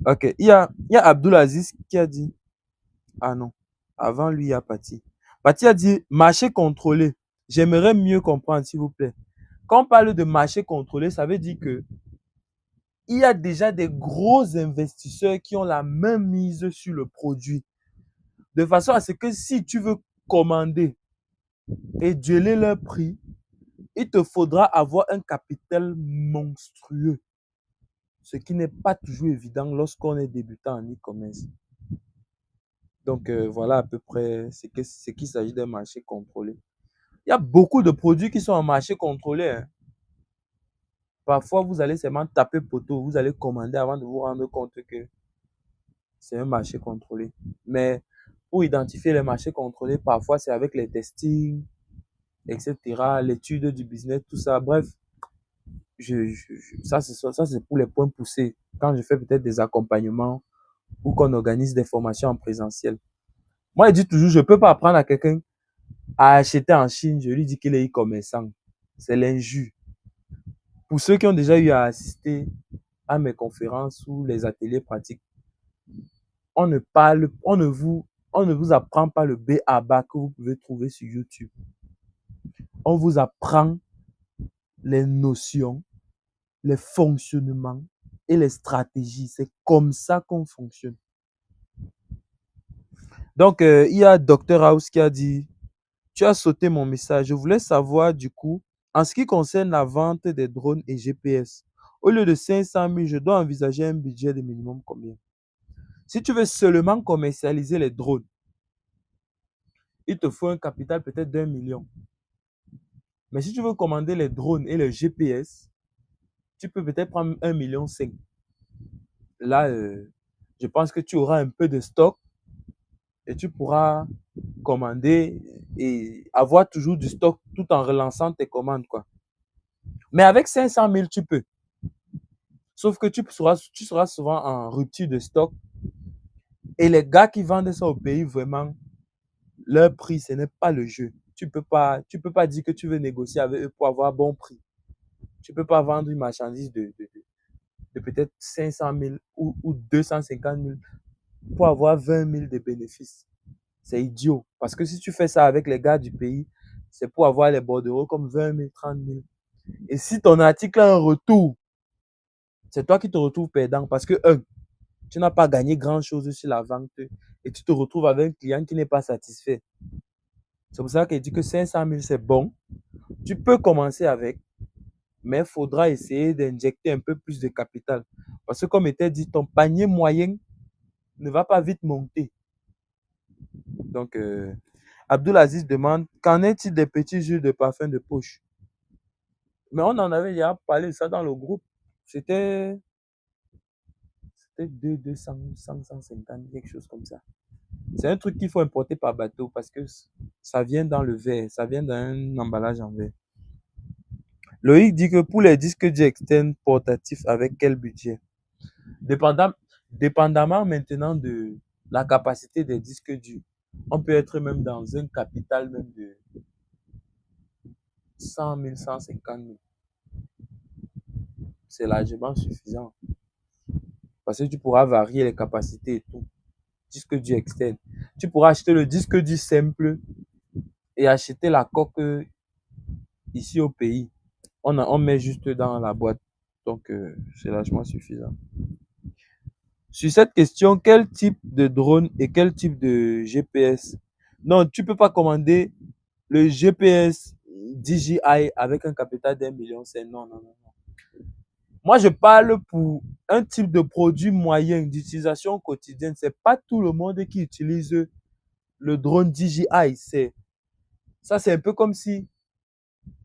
ok, il y a Abdulaziz qui a dit, ah non, avant lui, il y a Pati. Pati a dit marché contrôlé. J'aimerais mieux comprendre, s'il vous plaît. Quand on parle de marché contrôlé, ça veut dire que il y a déjà des gros investisseurs qui ont la main mise sur le produit. De façon à ce que si tu veux commander et geler leur prix, il te faudra avoir un capital monstrueux. Ce qui n'est pas toujours évident lorsqu'on est débutant en e-commerce. Donc, voilà à peu près ce qu'il s'agit d'un marché contrôlé. Il y a beaucoup de produits qui sont en marché contrôlé. Hein. Parfois, vous allez seulement taper poteau, vous allez commander avant de vous rendre compte que c'est un marché contrôlé. Mais pour identifier les marchés contrôlés, parfois c'est avec les testings, etc., l'étude du business, tout ça. Bref, ça c'est pour les points poussés. Quand je fais peut-être des accompagnements ou qu'on organise des formations en présentiel. Moi, je dis toujours, je ne peux pas apprendre à quelqu'un à acheter en Chine. Je lui dis qu'il est e-commerçant. C'est l'injure. Pour ceux qui ont déjà eu à assister à mes conférences ou les ateliers pratiques, on ne vous apprend pas le B à bas que vous pouvez trouver sur YouTube. On vous apprend les notions, les fonctionnements et les stratégies. C'est comme ça qu'on fonctionne. Donc, il y a Dr House qui a dit, Tu as sauté mon message. Je voulais savoir du coup, en ce qui concerne la vente des drones et GPS, au lieu de 500 000, je dois envisager un budget de minimum combien? Si tu veux seulement commercialiser les drones, il te faut un capital peut-être d'1 million. Mais si tu veux commander les drones et les GPS, tu peux peut-être prendre 1,5 million. Là, je pense que tu auras un peu de stock et tu pourras commander et avoir toujours du stock tout en relançant tes commandes, quoi. Mais avec 500 000, tu peux. Sauf que tu seras souvent en rupture de stock. Et les gars qui vendent ça au pays, vraiment, leur prix, ce n'est pas le jeu. Tu peux pas dire que tu veux négocier avec eux pour avoir bon prix. Tu peux pas vendre une marchandise de peut-être 500 000 ou 250 000 pour avoir 20 000 de bénéfices. C'est idiot. Parce que si tu fais ça avec les gars du pays, c'est pour avoir les bordereaux comme 20 000, 30 000. Et si ton article a un retour, c'est toi qui te retrouves perdant parce que, tu n'as pas gagné grand-chose sur la vente et tu te retrouves avec un client qui n'est pas satisfait. C'est pour ça qu'il dit que 500 000, c'est bon. Tu peux commencer avec, mais il faudra essayer d'injecter un peu plus de capital. Parce que comme était dit, ton panier moyen ne va pas vite monter. Donc, Abdulaziz demande, qu'en est-il des petits jus de parfum de poche? Mais on en avait déjà parlé de ça dans le groupe. C'était 200, 100, 150, quelque chose comme ça. C'est un truc qu'il faut importer par bateau parce que ça vient dans le verre, ça vient d'un emballage en verre. Loïc dit que pour les disques durs externes portatifs, avec quel budget? Dépendam- Dépendamment maintenant de la capacité des disques durs, on peut être même dans un capital même de 100 000, 150 000. C'est largement suffisant parce que tu pourras varier les capacités et tout. Disque dur externe. Tu pourras acheter le disque dur simple et acheter la coque ici au pays. On met juste dans la boîte. Donc, c'est largement suffisant. Sur cette question, quel type de drone et quel type de GPS? Non, tu ne peux pas commander le GPS DJI avec un capital d'1 million. C'est non, non, non. Moi, je parle pour un type de produit moyen d'utilisation quotidienne. C'est pas tout le monde qui utilise le drone DJI. Ça, c'est un peu comme si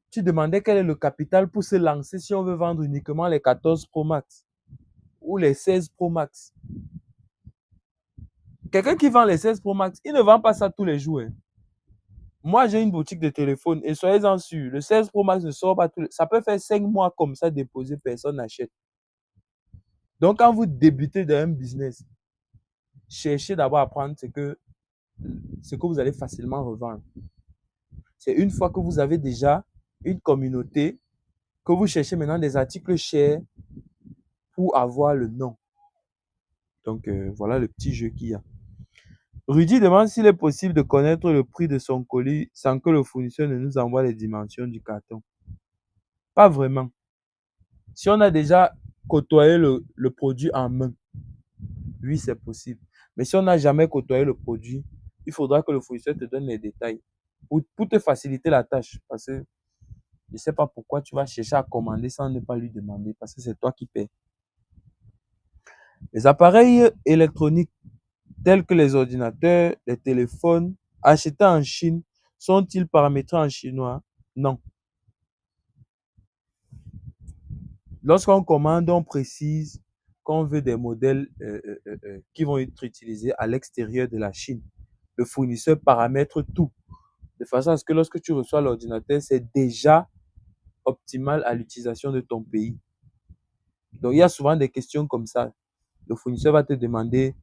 tu demandais quel est le capital pour se lancer si on veut vendre uniquement les 14 Pro Max ou les 16 Pro Max. Quelqu'un qui vend les 16 Pro Max, il ne vend pas ça tous les jours. Hein. Moi, j'ai une boutique de téléphone et soyez-en sûrs, le 16 Pro Max ne sort pas tous les... Ça peut faire 5 mois comme ça déposé, personne n'achète. Donc, quand vous débutez dans un business, cherchez d'abord à prendre ce que vous allez facilement revendre. C'est une fois que vous avez déjà une communauté que vous cherchez maintenant des articles chers pour avoir le nom. Donc, voilà le petit jeu qu'il y a. Rudy demande s'il est possible de connaître le prix de son colis sans que le fournisseur ne nous envoie les dimensions du carton. Pas vraiment. Si on a déjà côtoyé le produit en main, oui, c'est possible. Mais si on n'a jamais côtoyé le produit, il faudra que le fournisseur te donne les détails pour te faciliter la tâche. Parce que je ne sais pas pourquoi tu vas chercher à commander sans ne pas lui demander, parce que c'est toi qui paies. Les appareils électroniques tels que les ordinateurs, les téléphones, achetés en Chine, sont-ils paramétrés en chinois? Non. Lorsqu'on commande, on précise qu'on veut des modèles qui vont être utilisés à l'extérieur de la Chine. Le fournisseur paramètre tout, de façon à ce que lorsque tu reçois l'ordinateur, c'est déjà optimal à l'utilisation de ton pays. Donc, il y a souvent des questions comme ça. Le fournisseur va te demander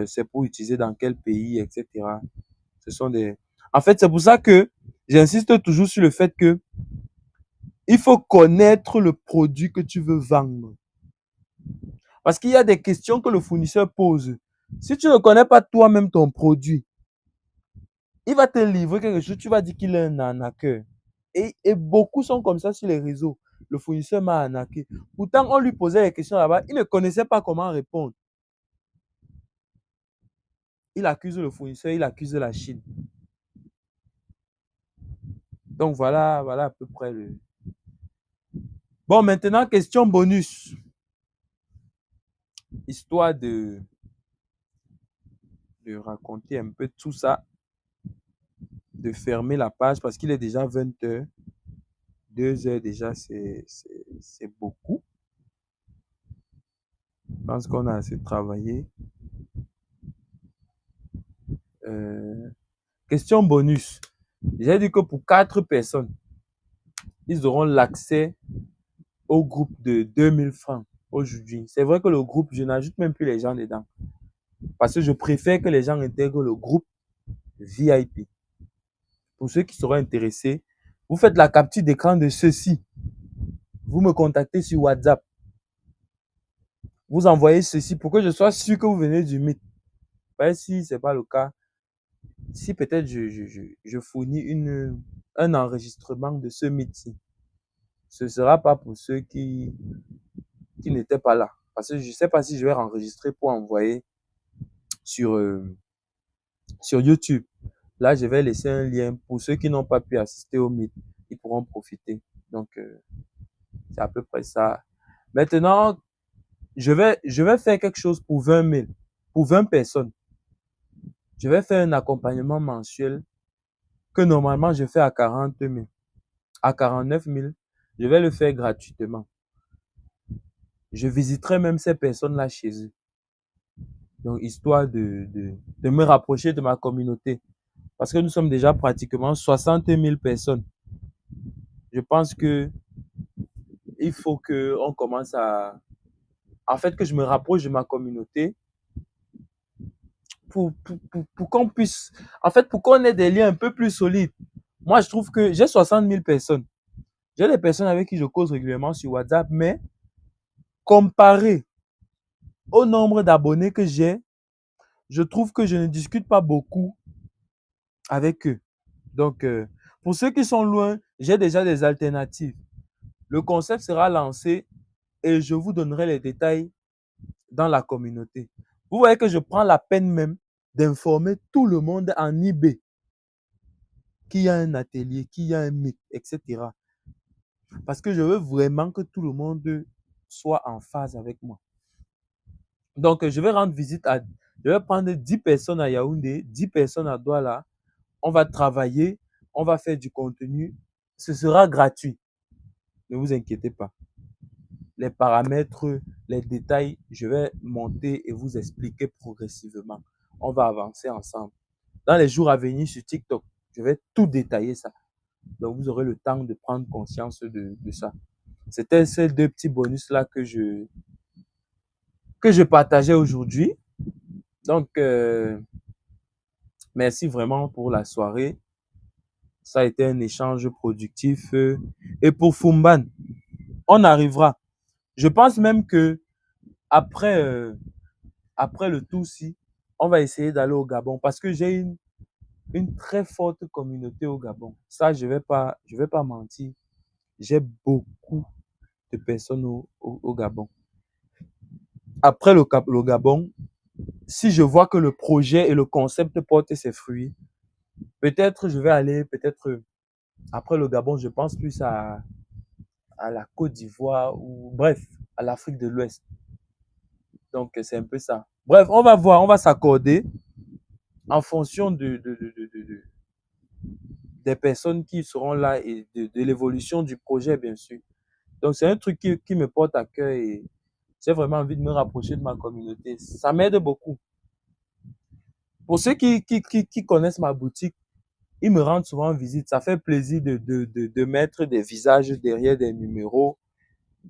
c'est pour utiliser dans quel pays, etc. Ce sont des... En fait, c'est pour ça que j'insiste toujours sur le fait que il faut connaître le produit que tu veux vendre. Parce qu'il y a des questions que le fournisseur pose. Si tu ne connais pas toi-même ton produit, il va te livrer quelque chose, tu vas dire qu'il est un arnaqueur. Et beaucoup sont comme ça sur les réseaux. Le fournisseur m'a arnaqué. Pourtant, on lui posait les questions là-bas, il ne connaissait pas comment répondre. Il accuse le fournisseur, il accuse la Chine. Donc voilà, voilà à peu près le... Bon, maintenant, question bonus. Histoire de raconter un peu tout ça, de fermer la page parce qu'il est déjà 20 heures. 2 heures déjà, c'est beaucoup. Je pense qu'on a assez travaillé. Question bonus. J'ai dit que pour 4 personnes, ils auront l'accès au groupe de 2000 francs aujourd'hui. C'est vrai que le groupe, je n'ajoute même plus les gens dedans. Parce que je préfère que les gens intègrent le groupe VIP. Pour ceux qui seront intéressés, vous faites la capture d'écran de ceci. Vous me contactez sur WhatsApp. Vous envoyez ceci pour que je sois sûr que vous venez du Meet. Si ce n'est pas le cas, si peut-être je fournis un enregistrement de ce Meet-ci, ce ne sera pas pour ceux qui n'étaient pas là. Parce que je ne sais pas si je vais enregistrer pour envoyer sur, sur YouTube. Là, je vais laisser un lien pour ceux qui n'ont pas pu assister au Meet. Ils pourront profiter. Donc, c'est à peu près ça. Maintenant, je vais faire quelque chose pour 20 000, pour 20 personnes. Je vais faire un accompagnement mensuel que normalement je fais à 40 000, à 49 000. Je vais le faire gratuitement. Je visiterai même ces personnes-là chez eux. Donc, histoire de me rapprocher de ma communauté. Parce que nous sommes déjà pratiquement 60 000 personnes. Je pense que il faut que on commence en fait, que je me rapproche de ma communauté pour qu'on puisse, en fait, pour qu'on ait des liens un peu plus solides. Moi, je trouve que j'ai 60 000 personnes. J'ai des personnes avec qui je cause régulièrement sur WhatsApp, mais comparé au nombre d'abonnés que j'ai, je trouve que je ne discute pas beaucoup avec eux. Donc, pour ceux qui sont loin, j'ai déjà des alternatives. Le concept sera lancé et je vous donnerai les détails dans la communauté. Vous voyez que je prends la peine même d'informer tout le monde en eBay qu'il y a un atelier, qu'il y a un mythe, etc. Parce que je veux vraiment que tout le monde soit en phase avec moi. Donc, je vais rendre visite je vais prendre 10 personnes à Yaoundé, 10 personnes à Douala. On va travailler, on va faire du contenu. Ce sera gratuit. Ne vous inquiétez pas. Les paramètres, les détails, je vais monter et vous expliquer progressivement. On va avancer ensemble. Dans les jours à venir sur TikTok, je vais tout détailler ça. Donc, vous aurez le temps de prendre conscience de ça. C'était ces deux petits bonus-là que je partageais aujourd'hui. Donc, merci vraiment pour la soirée. Ça a été un échange productif. Et pour Fumban, on arrivera. Je pense même que après, après le tout-ci, on va essayer d'aller au Gabon parce que j'ai une très forte communauté au Gabon. Ça, je vais pas mentir. J'ai beaucoup de personnes au Gabon. Après le Gabon, si je vois que le projet et le concept portent ses fruits, peut-être je vais aller, peut-être après le Gabon, je pense plus à la Côte d'Ivoire ou bref, à l'Afrique de l'Ouest. Donc, c'est un peu ça. Bref, on va voir, on va s'accorder en fonction des personnes qui seront là et de l'évolution du projet, bien sûr. Donc, c'est un truc qui me porte à cœur et j'ai vraiment envie de me rapprocher de ma communauté. Ça m'aide beaucoup. Pour ceux qui connaissent ma boutique, ils me rendent souvent visite. Ça fait plaisir de mettre des visages derrière des numéros.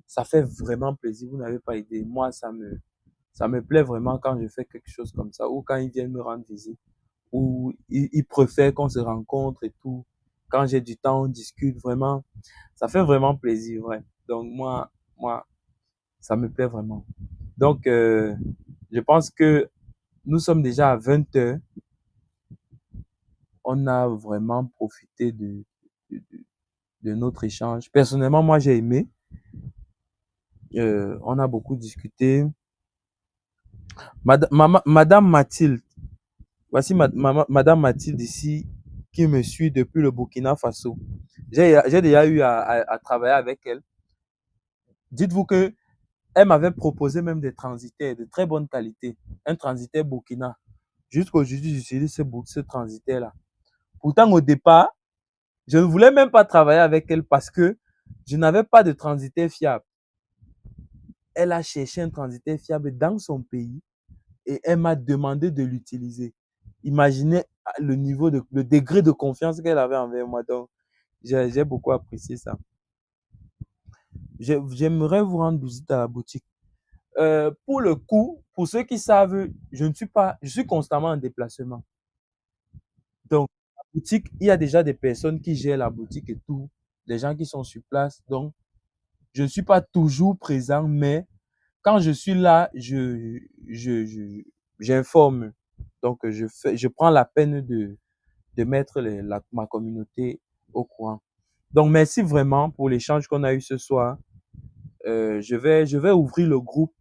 Ça fait vraiment plaisir. Vous n'avez pas idée. Moi, ça me plaît vraiment quand je fais quelque chose comme ça ou quand ils viennent me rendre visite ou ils préfèrent qu'on se rencontre et tout. Quand j'ai du temps, on discute vraiment. Ça fait vraiment plaisir, ouais. Donc, moi, ça me plaît vraiment. Donc, je pense que nous sommes déjà à 20 heures. On a vraiment profité de, de notre échange. Personnellement, moi, j'ai aimé. On a beaucoup discuté. Madame Mathilde, voici Madame Mathilde ici qui me suit depuis le Burkina Faso. J'ai déjà eu à travailler avec elle. Dites-vous que elle m'avait proposé même des transitaires de très bonne qualité. Un transitaire Burkina. Jusqu'aujourd'hui, j'utilise ce transitaire-là. Pourtant, au départ, je ne voulais même pas travailler avec elle parce que je n'avais pas de transitaire fiable. Elle a cherché un transitaire fiable dans son pays et elle m'a demandé de l'utiliser. Imaginez le degré de confiance qu'elle avait envers moi. Donc, j'ai beaucoup apprécié ça. J'aimerais vous rendre visite à la boutique. Pour le coup, pour ceux qui savent, je suis constamment en déplacement. Donc, la boutique, il y a déjà des personnes qui gèrent la boutique et tout, des gens qui sont sur place. Donc, je ne suis pas toujours présent, mais quand je suis là, j'informe. Donc, je prends la peine de mettre ma communauté au courant. Donc, merci vraiment pour l'échange qu'on a eu ce soir. Je vais ouvrir le groupe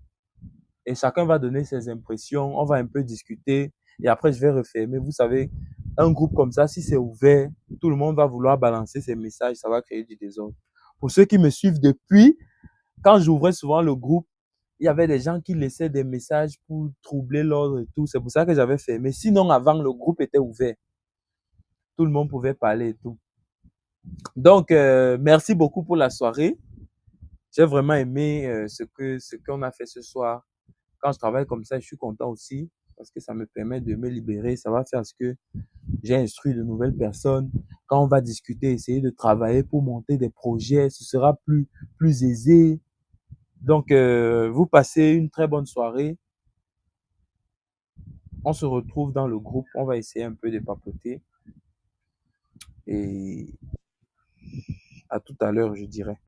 et chacun va donner ses impressions. On va un peu discuter et après, je vais refermer. Vous savez, un groupe comme ça, si c'est ouvert, tout le monde va vouloir balancer ses messages. Ça va créer du désordre. Pour ceux qui me suivent depuis, quand j'ouvrais souvent le groupe, il y avait des gens qui laissaient des messages pour troubler l'ordre et tout. C'est pour ça que j'avais fermé. Sinon, avant, le groupe était ouvert. Tout le monde pouvait parler et tout. Donc, merci beaucoup pour la soirée. J'ai vraiment aimé ce qu'on a fait ce soir. Quand je travaille comme ça, je suis content aussi parce que ça me permet de me libérer. Ça va faire ce que j'ai instruit de nouvelles personnes. Quand on va discuter, essayer de travailler pour monter des projets, ce sera plus aisé. Donc, vous passez une très bonne soirée. On se retrouve dans le groupe. On va essayer un peu de papoter. Et à tout à l'heure, je dirais.